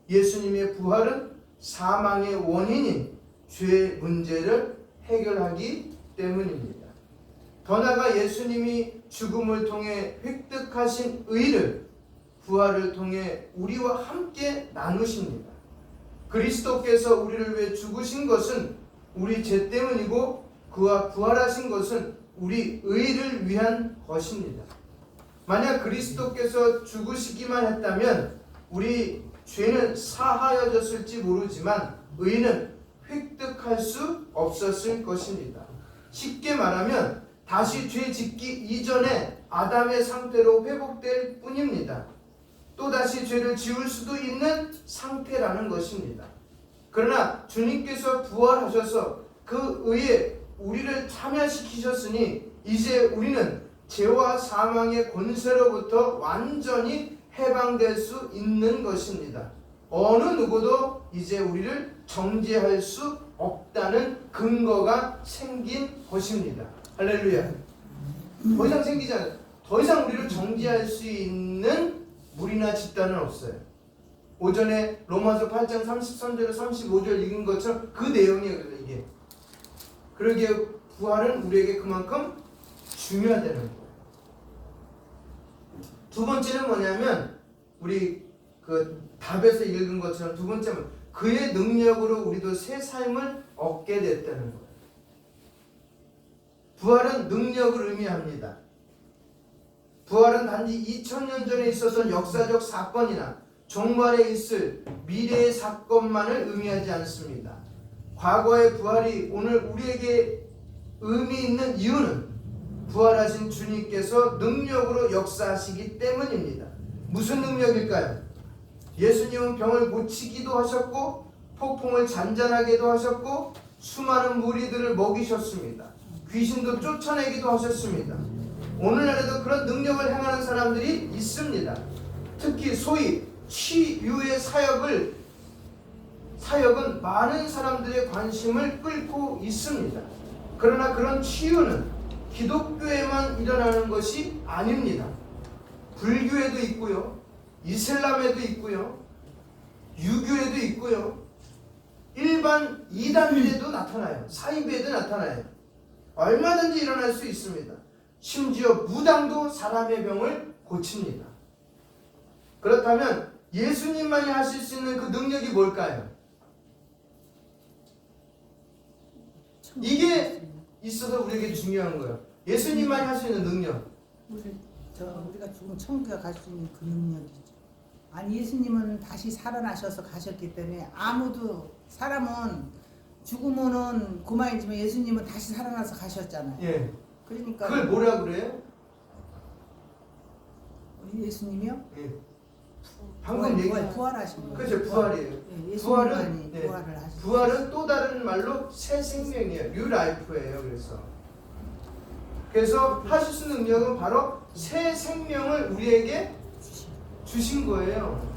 예수님의 부활은 사망의 원인인 죄의 문제를 해결하기 때문입니다. 더 나아가 예수님이 죽음을 통해 획득하신 의를 부활을 통해 우리와 함께 나누십니다. 그리스도께서 우리를 위해 죽으신 것은 우리 죄 때문이고 그와 부활하신 것은 우리 의를 위한 것입니다. 만약 그리스도께서 죽으시기만 했다면 우리 죄는 사하여졌을지 모르지만 의는 획득할 수 없었을 것입니다. 쉽게 말하면 다시 죄 짓기 이전에 아담의 상태로 회복될 뿐입니다. 또다시 죄를 지을 수도 있는 상태라는 것입니다. 그러나 주님께서 부활하셔서 그 의에 우리를 참여시키셨으니 이제 우리는 죄와 사망의 권세로부터 완전히 해방될 수 있는 것입니다. 어느 누구도 이제 우리를 정죄할 수 없다는 근거가 생긴 것입니다. 할렐루야. 더 이상 생기지 않아요. 더 이상 우리를 정죄할 수 있는 무리나 집단은 없어요. 오전에 로마서 8장 33절에서 35절 읽은 것처럼 그 내용이에요. 이게. 그러기에 부활은 우리에게 그만큼 중요하다는 거예요. 두 번째는 뭐냐면 우리 그 답에서 읽은 것처럼 두 번째는 그의 능력으로 우리도 새 삶을 얻게 됐다는 거예요. 부활은 능력을 의미합니다. 부활은 단지 2000년 전에 있었던 역사적 사건이나 종말에 있을 미래의 사건만을 의미하지 않습니다. 과거의 부활이 오늘 우리에게 의미 있는 이유는 부활하신 주님께서 능력으로 역사하시기 때문입니다. 무슨 능력일까요? 예수님은 병을 고치기도 하셨고 폭풍을 잔잔하게도 하셨고 수많은 무리들을 먹이셨습니다. 귀신도 쫓아내기도 하셨습니다. 오늘날에도 그런 능력을 행하는 사람들이 있습니다. 특히 소위 치유의 사역은 많은 사람들의 관심을 끌고 있습니다. 그러나 그런 치유는 기독교에만 일어나는 것이 아닙니다. 불교에도 있고요, 이슬람에도 있고요, 유교에도 있고요, 일반 이단에도 나타나요. 사이비에도 나타나요. 얼마든지 일어날 수 있습니다. 심지어 무당도 사람의 병을 고칩니다. 그렇다면 예수님만이 하실 수 있는 그 능력이 뭘까요? 이게 있어서 우리에게 중요한 거예요. 예수님만이 할 수 있는 능력. 우리가 죽으면 천국에 갈 수 있는 그 능력이죠. 아니 예수님은 다시 살아나셔서 가셨기 때문에 아무도 사람은 죽으면은 그만이지만 예수님은 다시 살아나서 가셨잖아요. 예. 그러니까 그걸 뭐라 그래요? 예수님이요? 예. 방금 얘기 부활하신 거예요. 그렇죠. 부활이에요. 예, 부활은 부활을 하신 부활은 또 다른 말로 새 생명이에요. 뉴 라이프예요. 그래서 하실 수 있는 능력은 바로 새 생명을 우리에게 주신 거예요.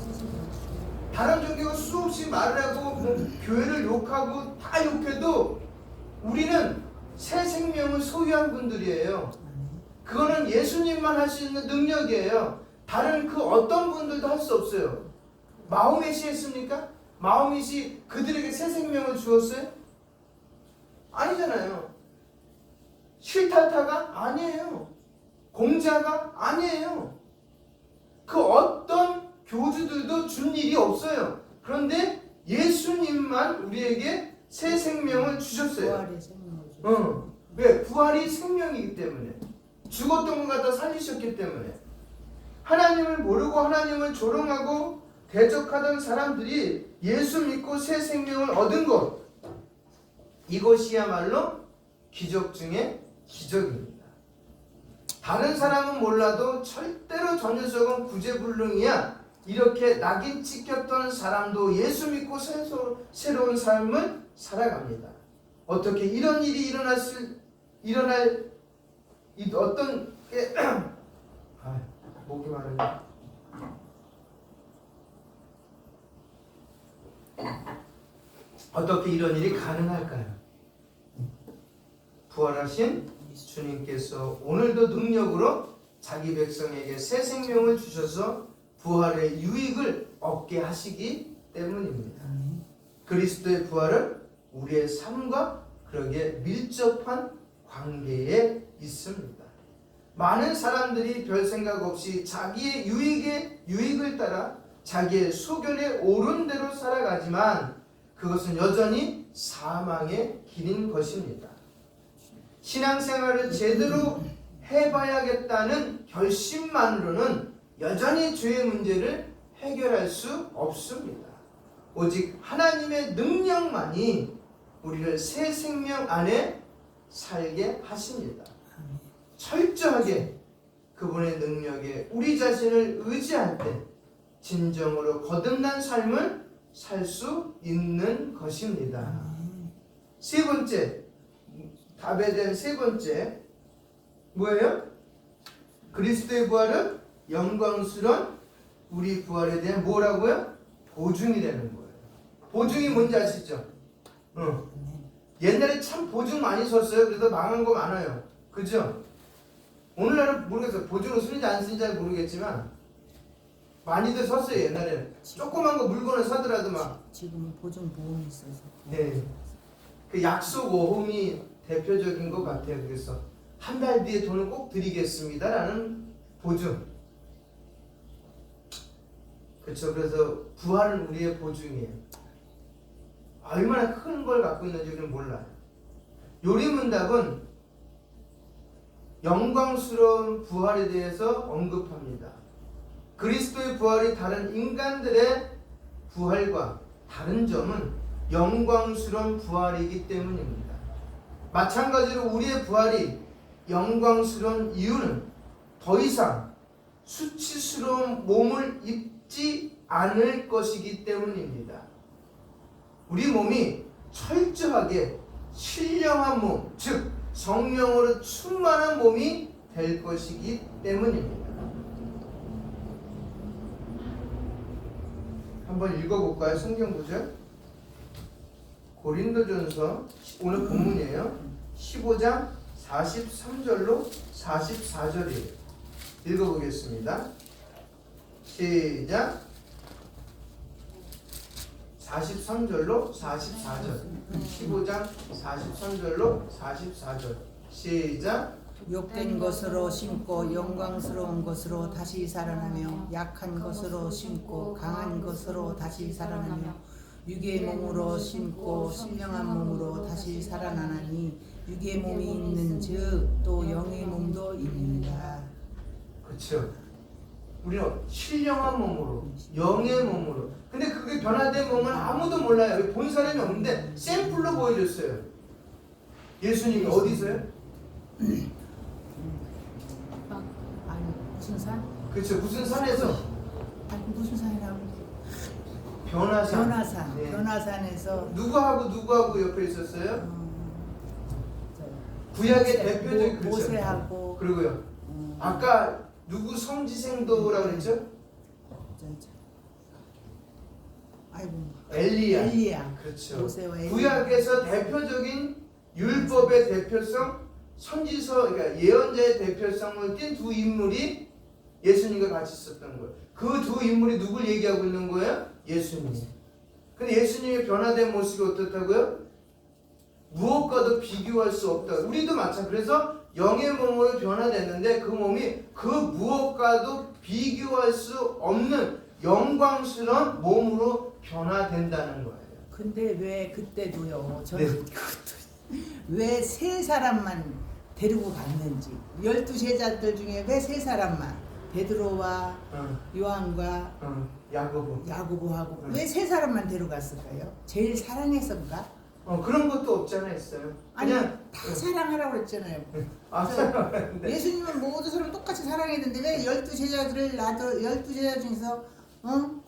다른 종교가 수없이 말을 하고 교회를 욕하고 다 욕해도 우리는 새 생명을 소유한 분들이에요. 그거는 예수님만 할 수 있는 능력이에요. 다른 그 어떤 분들도 할 수 없어요. 마호메시 했습니까? 마호메시 그들에게 새 생명을 주었어요? 아니잖아요. 실타타가 아니에요. 공자가 아니에요. 그 어떤 교주들도 준 일이 없어요. 그런데 예수님만 우리에게 새 생명을 주셨어요. 부활의 생명을 주셨어요. 왜? 부활이 생명이기 때문에. 죽었던 것 갖다 살리셨기 때문에. 하나님을 모르고 하나님을 조롱하고 대적하던 사람들이 예수 믿고 새 생명을 얻은 것, 이것이야말로 기적 중에 기적입니다. 다른 사람은 몰라도 절대로 저 녀석은 구제불능이야, 이렇게 낙인 찍혔던 사람도 예수 믿고 새로운 삶을 살아갑니다. 어떻게 이런 일이 일어날 어떤 게 목이 마르네. 어떻게 이런 일이 가능할까요? 부활하신 주님께서 오늘도 능력으로 자기 백성에게 새 생명을 주셔서 부활의 유익을 얻게 하시기 때문입니다. 그리스도의 부활은 우리의 삶과 그러게 밀접한 관계에 있습니다. 많은 사람들이 별 생각 없이 자기의 유익을 따라 자기의 소견에 옳은 대로 살아가지만 그것은 여전히 사망의 길인 것입니다. 신앙생활을 제대로 해봐야겠다는 결심만으로는 여전히 죄의 문제를 해결할 수 없습니다. 오직 하나님의 능력만이 우리를 새 생명 안에 살게 하십니다. 철저하게 그분의 능력에 우리 자신을 의지할 때 진정으로 거듭난 삶을 살 수 있는 것입니다. 세 번째, 답에 대한 세 번째 뭐예요? 그리스도의 부활은 영광스러운 우리 부활에 대한 뭐라고요? 보증이 되는 거예요. 보증이 뭔지 아시죠? 옛날에 참 보증 많이 썼어요. 그래서 망한 거 많아요. 그죠? 오늘날은 모르겠어요. 보증을 쓰는지 안 쓰는지 잘 모르겠지만 많이들 섰어요. 옛날에는 조그만 거 물건을 사더라도 막 지금 보증보험이 있어서. 네. 그 약속 오홈이 대표적인 것 같아요. 그래서 한 달 뒤에 돈을 꼭 드리겠습니다라는 보증. 그렇죠. 그래서 부활은 우리의 보증이에요. 얼마나 큰 걸 갖고 있는지 우리는 몰라요. 요리문답은 영광스러운 부활에 대해서 언급합니다. 그리스도의 부활이 다른 인간들의 부활과 다른 점은 영광스러운 부활이기 때문입니다. 마찬가지로 우리의 부활이 영광스러운 이유는 더 이상 수치스러운 몸을 입지 않을 것이기 때문입니다. 우리 몸이 철저하게 신령한 몸, 즉 성령으로 충만한 몸이 될 것이기 때문입니다. 한번 읽어볼까요? 성경 구절. 고린도전서 오늘 본문이에요. 15장 43절로 44절이에요. 읽어보겠습니다. 시작. 43절로 44절. 15장 43절로 44절. 시작. 욕된 것으로 심고 영광스러운 것으로 다시 살아나며 약한 것으로 심고 강한 것으로 다시 살아나며 육의 몸으로 심고 신령한 몸으로 다시 살아나나니 육의 몸이 있는즉 또 영의 몸도 있느니라. 그렇죠. 우리는 신령한 몸으로, 영의 몸으로. 근데 그게 변화된 몸은 아무도 몰라요. 여기 본 사람이 없는데 샘플로 보여줬어요. 예수님이 어디서요? 아니 무슨 산? 그렇죠. 무슨 산에서? 아니 무슨 산이라고? 변화산. 변화산. 네. 변화산에서 누구하고 옆에 있었어요? 저 구약의 대표적인 그렇죠. 모세하고 그리고요. 아까 누구 성지생도라고 그랬죠? 아이고 엘리야. 엘리야. 그렇죠. 모세와 엘리야. 구약에서 대표적인 율법의 대표성, 선지서, 그러니까 예언자의 대표성을 띈 두 인물이 예수님과 같이 있었던 거예요. 그 두 인물이 누굴 얘기하고 있는 거예요? 예수님. 근데 예수님의 변화된 모습이 어떻다고요? 무엇과도 비교할 수 없다. 우리도 마찬가지. 그래서 영의 몸으로 변화됐는데 그 몸이 그 무엇과도 비교할 수 없는 영광스러운 몸으로 변화된다는 거예요. 근데 왜 그때도요? 저는 네. 그것도 왜 세 사람만 데리고 갔는지 12제자들 중에 왜 세 사람만 베드로와 요한과 야고보하고 왜 세 사람만 데려갔을까요? 제일 사랑해서인가? 그런 것도 없잖아 있어요. 아니 그냥 다 사랑하라고 그랬잖아요. 사랑하는데 예수님은 모든 사람 똑같이 사랑했는데 왜 12제자들을 놔둬 12제자 중에서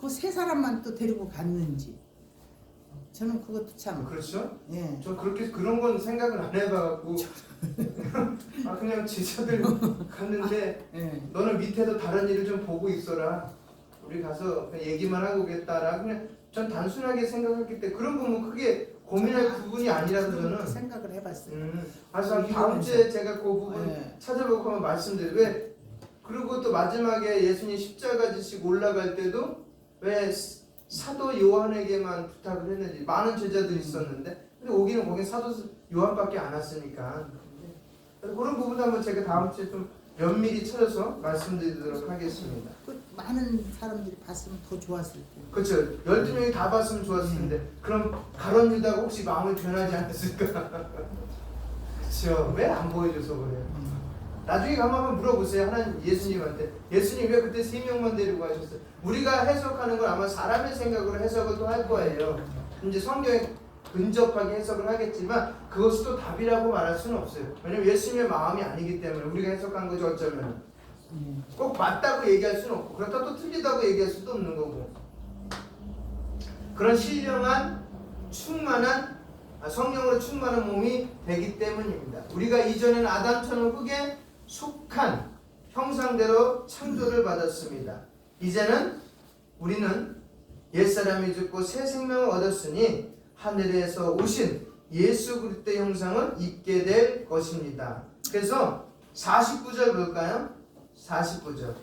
그 세 사람만 또 데리고 갔는지 저는 그것도 참 그렇죠? 예. 저 그렇게 그런 건 생각을 안 해봐갖고 그냥 제자들 갔는데 예. 너는 밑에서 다른 일을 좀 보고 있어라. 우리 가서 그냥 얘기만 하고 오겠다라. 그냥 전 단순하게 생각했기 때문에 그런 거 뭐 크게 고민할 부분이 아니라서 저는 생각을 해봤어요. 그래서 다음 주에 제가 그 부분 네. 찾아보고 한번 말씀드려요. 왜 그리고 또 마지막에 예수님 십자가 지시고 올라갈 때도 왜 사도 요한에게만 부탁을 했는지 많은 제자들이 있었는데 근데 오기는 거기 사도 요한밖에 안 왔으니까 그래서 그런 부분도 한번 제가 다음 주에 좀 면밀히 찾아서 말씀드리도록 하겠습니다. 그 많은 사람들이 봤으면 더 좋았을 텐데. 그렇죠. 12명이 다 봤으면 좋았을 텐데 그럼 가론 유다가 혹시 마음이 변하지 않았을까? 그렇죠. 왜 안 보여줘서 그래요? 나중에 가면 한번 물어보세요. 하나님 예수님한테 예수님 왜 그때 3명만 데리고 가셨어요? 우리가 해석하는 건 아마 사람의 생각으로 해석을 또 할 거예요. 이제 성경에 근접하게 해석을 하겠지만 그것이 또 답이라고 말할 수는 없어요. 왜냐면 예수님의 마음이 아니기 때문에 우리가 해석한 거죠. 어쩌면 꼭 맞다고 얘기할 수는 없고 그렇다고 또 틀리다고 얘기할 수도 없는 거고 그런 신령한 충만한 성령으로 충만한 몸이 되기 때문입니다. 우리가 이전에는 아담처럼 흙에 속한 형상대로 창조를 받았습니다. 이제는 우리는 옛사람이 죽고 새 생명을 얻었으니 하늘에서 오신 예수 그리스도의 형상을 입게 될 것입니다. 그래서 49절 볼까요? 49절.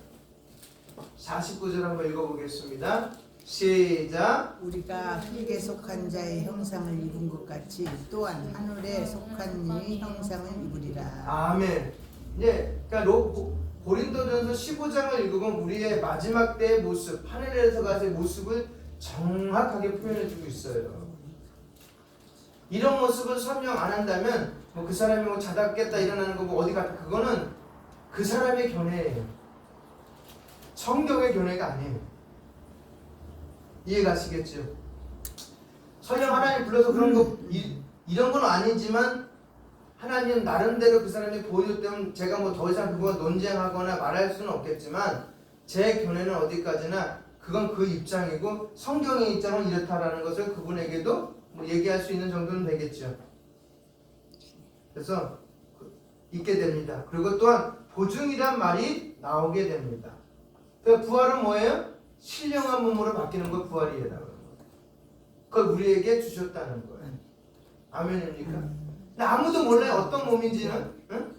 49절 한번 읽어보겠습니다. 시작. 우리가 흙에 속한 자의 형상을 입은 것 같이 또한 하늘에 속한 이의 형상을 입으리라. 아멘. 이제 그러니까 고린도전서 15장을 읽으면 우리의 마지막 때의 모습, 하늘에서가의 모습을 정확하게 표현해주고 있어요. 이런 모습을 설명 안 한다면 뭐 그 사람이 뭐 자다 깼다 일어나는 거 뭐 어디 갔다, 그거는 그 사람의 견해예요. 성경의 견해가 아니에요. 이해가시겠죠? 설령 하나님 불러서 그런 거 이런 건 아니지만 하나님 나름대로 그 사람이 보여줬다면 제가 뭐 더 이상 그거 논쟁하거나 말할 수는 없겠지만 제 견해는 어디까지나 그건 그 입장이고 성경의 입장은 이렇다라는 것을 그분에게도 뭐 얘기할 수 있는 정도는 되겠죠. 그래서 있게 됩니다. 그리고 또한 보증이란 말이 나오게 됩니다. 그러니까 부활은 뭐예요? 신령한 몸으로 바뀌는 걸 부활이라고 하는 거예요. 그걸 우리에게 주셨다는 거예요. 아멘입니까? 근데 아무도 몰라요. 어떤 몸인지는. 응?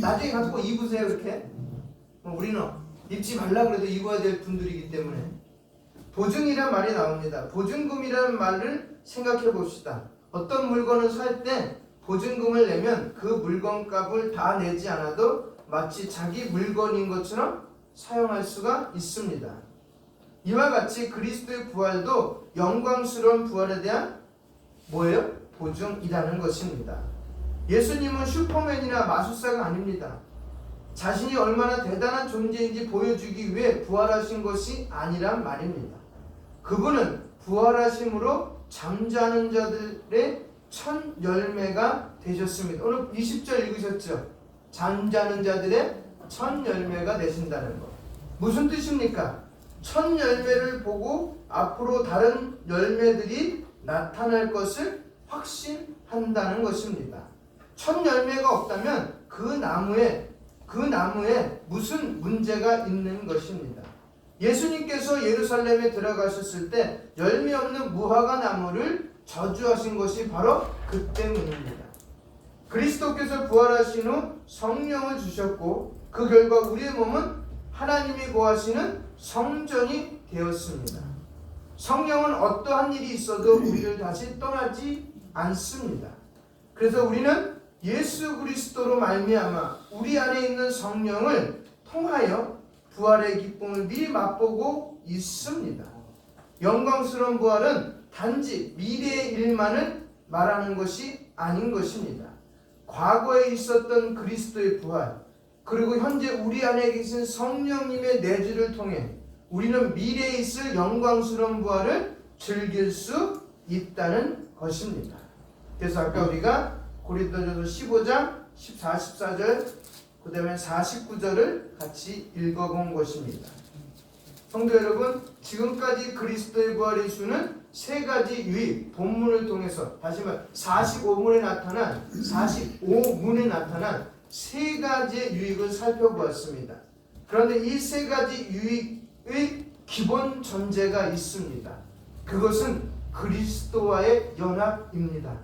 나중에 가서 꼭 입으세요. 이렇게. 우리는 입지 말라 그래도 입어야 될 분들이기 때문에. 보증이란 말이 나옵니다. 보증금이라는 말을 생각해 봅시다. 어떤 물건을 살 때 보증금을 내면 그 물건 값을 다 내지 않아도 마치 자기 물건인 것처럼 사용할 수가 있습니다. 이와 같이 그리스도의 부활도 영광스러운 부활에 대한 뭐예요? 보증이라는 것입니다. 예수님은 슈퍼맨이나 마술사가 아닙니다. 자신이 얼마나 대단한 존재인지 보여주기 위해 부활하신 것이 아니란 말입니다. 그분은 부활하심으로 잠자는 자들의 첫 열매가 되셨습니다. 오늘 20절 읽으셨죠? 잠자는 자들의 첫 열매가 되신다는 것. 무슨 뜻입니까? 첫 열매를 보고 앞으로 다른 열매들이 나타날 것을 확신한다는 것입니다. 첫 열매가 없다면 그 나무에 무슨 문제가 있는 것입니다. 예수님께서 예루살렘에 들어가셨을 때 열매 없는 무화과 나무를 저주하신 것이 바로 그 때문입니다. 그리스도께서 부활하신 후 성령을 주셨고 그 결과 우리의 몸은 하나님이 거하시는 성전이 되었습니다. 성령은 어떠한 일이 있어도 우리를 다시 떠나지 않습니다. 그래서 우리는 예수 그리스도로 말미암아 우리 안에 있는 성령을 통하여 부활의 기쁨을 미리 맛보고 있습니다. 영광스러운 부활은 단지 미래의 일만을 말하는 것이 아닌 것입니다. 과거에 있었던 그리스도의 부활, 그리고 현재 우리 안에 계신 성령님의 내주를 통해 우리는 미래에 있을 영광스러운 부활을 즐길 수 있다는 것입니다. 그래서 아까 우리가 고린도전서 15장 14, 14절 그 다음에 49절을 같이 읽어본 것입니다. 성도 여러분, 지금까지 그리스도의 부활의 이슈는 세 가지 유익, 본문을 통해서 다시 말해 45문에 나타난 세 가지의 유익을 살펴보았습니다. 그런데 이 세 가지 유익의 기본 전제가 있습니다. 그것은 그리스도와의 연합입니다.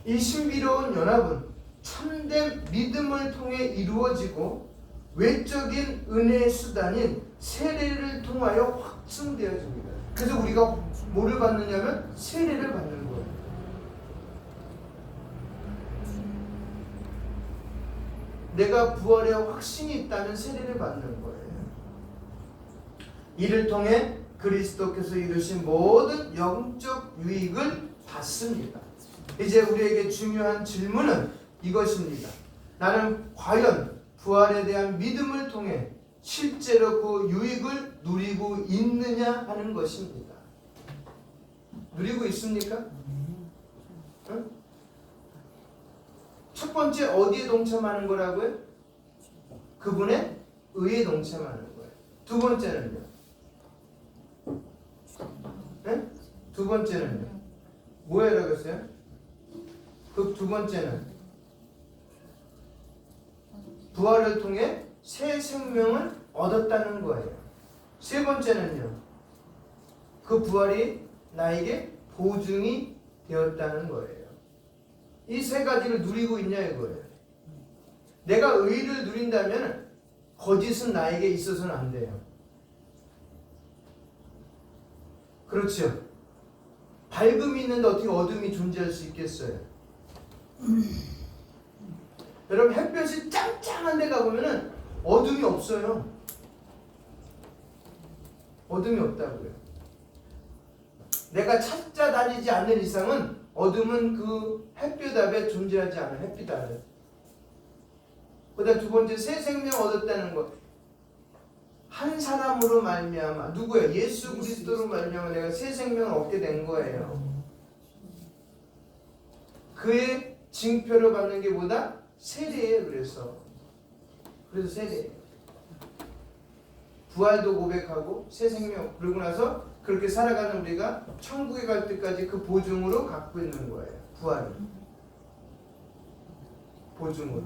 이 신비로운 연합은 참된 믿음을 통해 이루어지고 외적인 은혜의 수단인 세례를 통하여 확증되어집니다. 그래서 우리가 뭐를 받느냐면 세례를 받는 거예요. 내가 부활의 확신이 있다면 세례를 받는 거예요. 이를 통해 그리스도께서 이루신 모든 영적 유익을 받습니다. 이제 우리에게 중요한 질문은 이것입니다. 나는 과연 부활에 대한 믿음을 통해 실제로 그 유익을 누리고 있느냐 하는 것입니다. 누리고 있습니까? 응? 첫 번째 어디에 동참하는 거라고요? 그분의 의에 동참하는 거예요. 두 번째는요? 네? 두 번째는요? 뭐라고 했어요? 그 두 번째는 부활을 통해 새 생명을 얻었다는 거예요. 세 번째는요, 그 부활이 나에게 보증이 되었다는 거예요. 이 세 가지를 누리고 있냐 이거예요. 내가 의를 누린다면 거짓은 나에게 있어서는 안 돼요. 그렇죠? 밝음이 있는데 어떻게 어둠이 존재할 수 있겠어요? 여러분 햇볕이 짱짱한 데 가보면은 어둠이 없어요. 어둠이 없다고요. 내가 찾아다니지 않는 이상은 어둠은 그 햇볕 앞에 존재하지 않아요. 햇빛 아래. 그 다음 두 번째, 새 생명 얻었다는 것. 한 사람으로 말미암아, 누구예요? 예수 그리스도로 말미암아 내가 새 생명을 얻게 된 거예요. 그의 징표를 받는 게 뭐다? 세례예요. 그래서 세례. 부활도 고백하고 새 생명, 그러고 나서 그렇게 살아가는 우리가 천국에 갈 때까지 그 보증으로 갖고 있는 거예요. 부활을. 보증으로.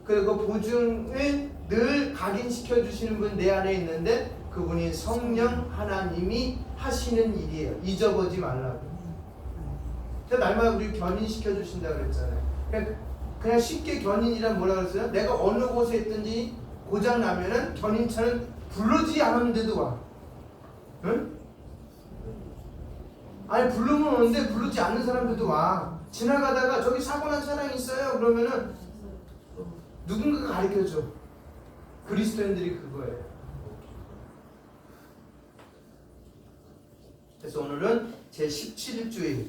그리고 그 보증을 늘 각인시켜 주시는 분 내 안에 있는데 그분이 성령 하나님이 하시는 일이에요. 잊어보지 말라고. 제가 날마다 우리 견인시켜 주신다고 그랬잖아요. 그냥 쉽게 견인이란 뭐라 그랬어요? 내가 어느 곳에 있든지 고장 나면은 견인차는 부르지 않았는데도 와. 응? 아니 부르면 오는데 부르지 않는 사람들도 와. 지나가다가 저기 사고 난 사람이 있어요. 그러면은 누군가가 가르쳐줘. 그리스도인들이 그거예요. 그래서 오늘은 제17주일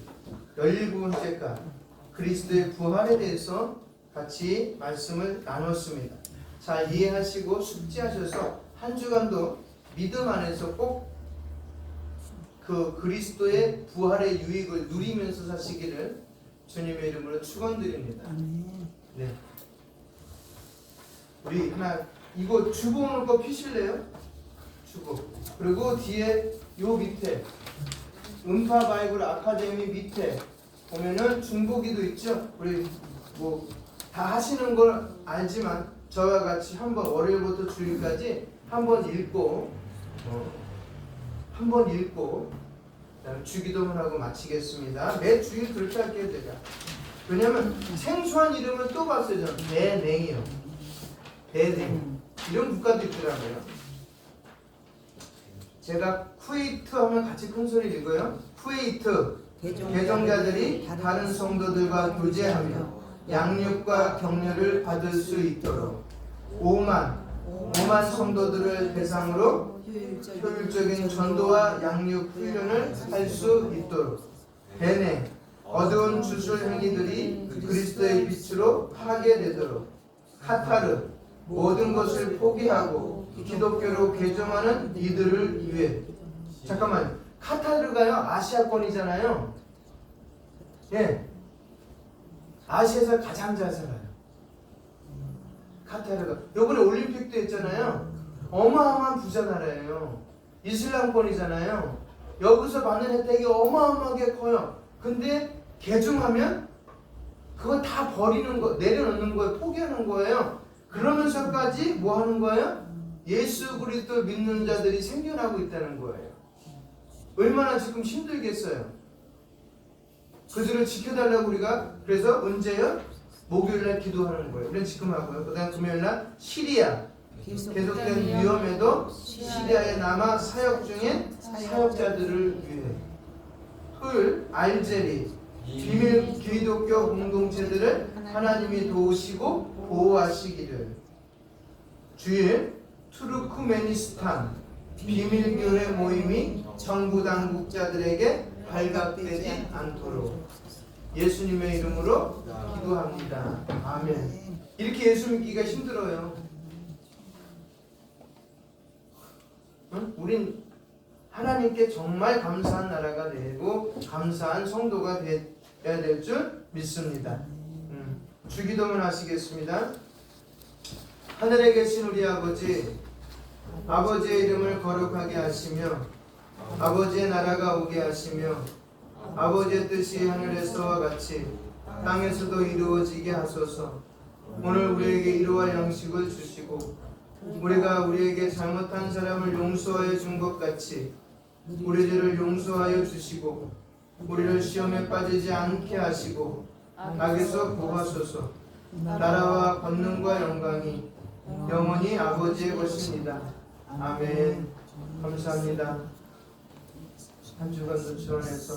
17번째 간 그리스도의 부활에 대해서 같이 말씀을 나눴습니다. 잘 이해하시고 숙지하셔서 한 주간도 믿음 안에서 꼭 그 그리스도의 부활의 유익을 누리면서 사시기를 주님의 이름으로 축원드립니다. 네. 우리 하나 이거 주보 오늘 거 피실래요? 주보. 그리고 뒤에 요 밑에 음파 바이블 아카데미 밑에 보면은 중보기도 있죠. 우리 뭐 다 하시는 걸 알지만 저와 같이 한번 월요일부터 주일까지 한번 읽고 한번 읽고 그다음에 주기도문 하고 마치겠습니다. 매 주일 그렇게 할게요 제가. 왜냐면 생소한 이름은 또 봤어요. 저는 대냉이요. 대냉 이런 국가도 있더라고요. 제가 쿠웨이트 하면 같이 큰 소리 읽어요. 쿠웨이트 개종자들이 다른 성도들과 교제하며 양육과 격려를 받을 수 있도록 5만 성도들을 대상으로 효율적인 전도와 양육 훈련을 할 수 있도록 베네 어두운 주술 행위들이 그리스도의 빛으로 파괴되도록 카타르 모든 것을 포기하고 기독교로 개종하는 이들을 위해. 잠깐만요. 카타르가요 아시아권이잖아요. 예, 아시아에서 가장 잘 살아요. 카타르가 요번에 올림픽도 했잖아요. 어마어마한 부자 나라예요. 이슬람권이잖아요. 여기서 받는 혜택이 어마어마하게 커요. 근데 개종하면 그거 다 버리는 거, 내려놓는 거예요. 포기하는 거예요. 그러면서까지 뭐 하는 거예요? 예수 그리스도 믿는 자들이 생겨나고 있다는 거예요. 얼마나 지금 힘들겠어요. 그들을 지켜달라고 우리가 그래서 언제요? 목요일날 기도하는 거예요. 우리는 지금 하고요. 그 다음 금요일날 시리아 계속된 위험에도 시리아에 남아 사역 중인 사역자들을 위해. 토요일 알제리 비밀 기독교 공동체들을 하나님이 도우시고 보호하시기를. 주일 투르크메니스탄 비밀교회 모임이 정부 당국자들에게 발각되지 않도록 예수님의 이름으로 기도합니다. 아멘. 이렇게 예수 믿기가 힘들어요. 응? 우린 하나님께 정말 감사한 나라가 되고 감사한 성도가 되어야 될 줄 믿습니다. 주기도문 하시겠습니다. 하늘에 계신 우리 아버지, 아버지의 이름을 거룩하게 하시며 아버지의 나라가 오게 하시며 아버지의 뜻이 하늘에서와 같이 땅에서도 이루어지게 하소서. 오늘 우리에게 일용할 양식을 주시고 우리가 우리에게 잘못한 사람을 용서하여 준 것 같이 우리들을 용서하여 주시고 우리를 시험에 빠지지 않게 하시고 악에서 구하소서. 나라와 권능과 영광이 영원히 아버지의 것입니다. 아멘. 감사합니다. 한 주간도 지원해서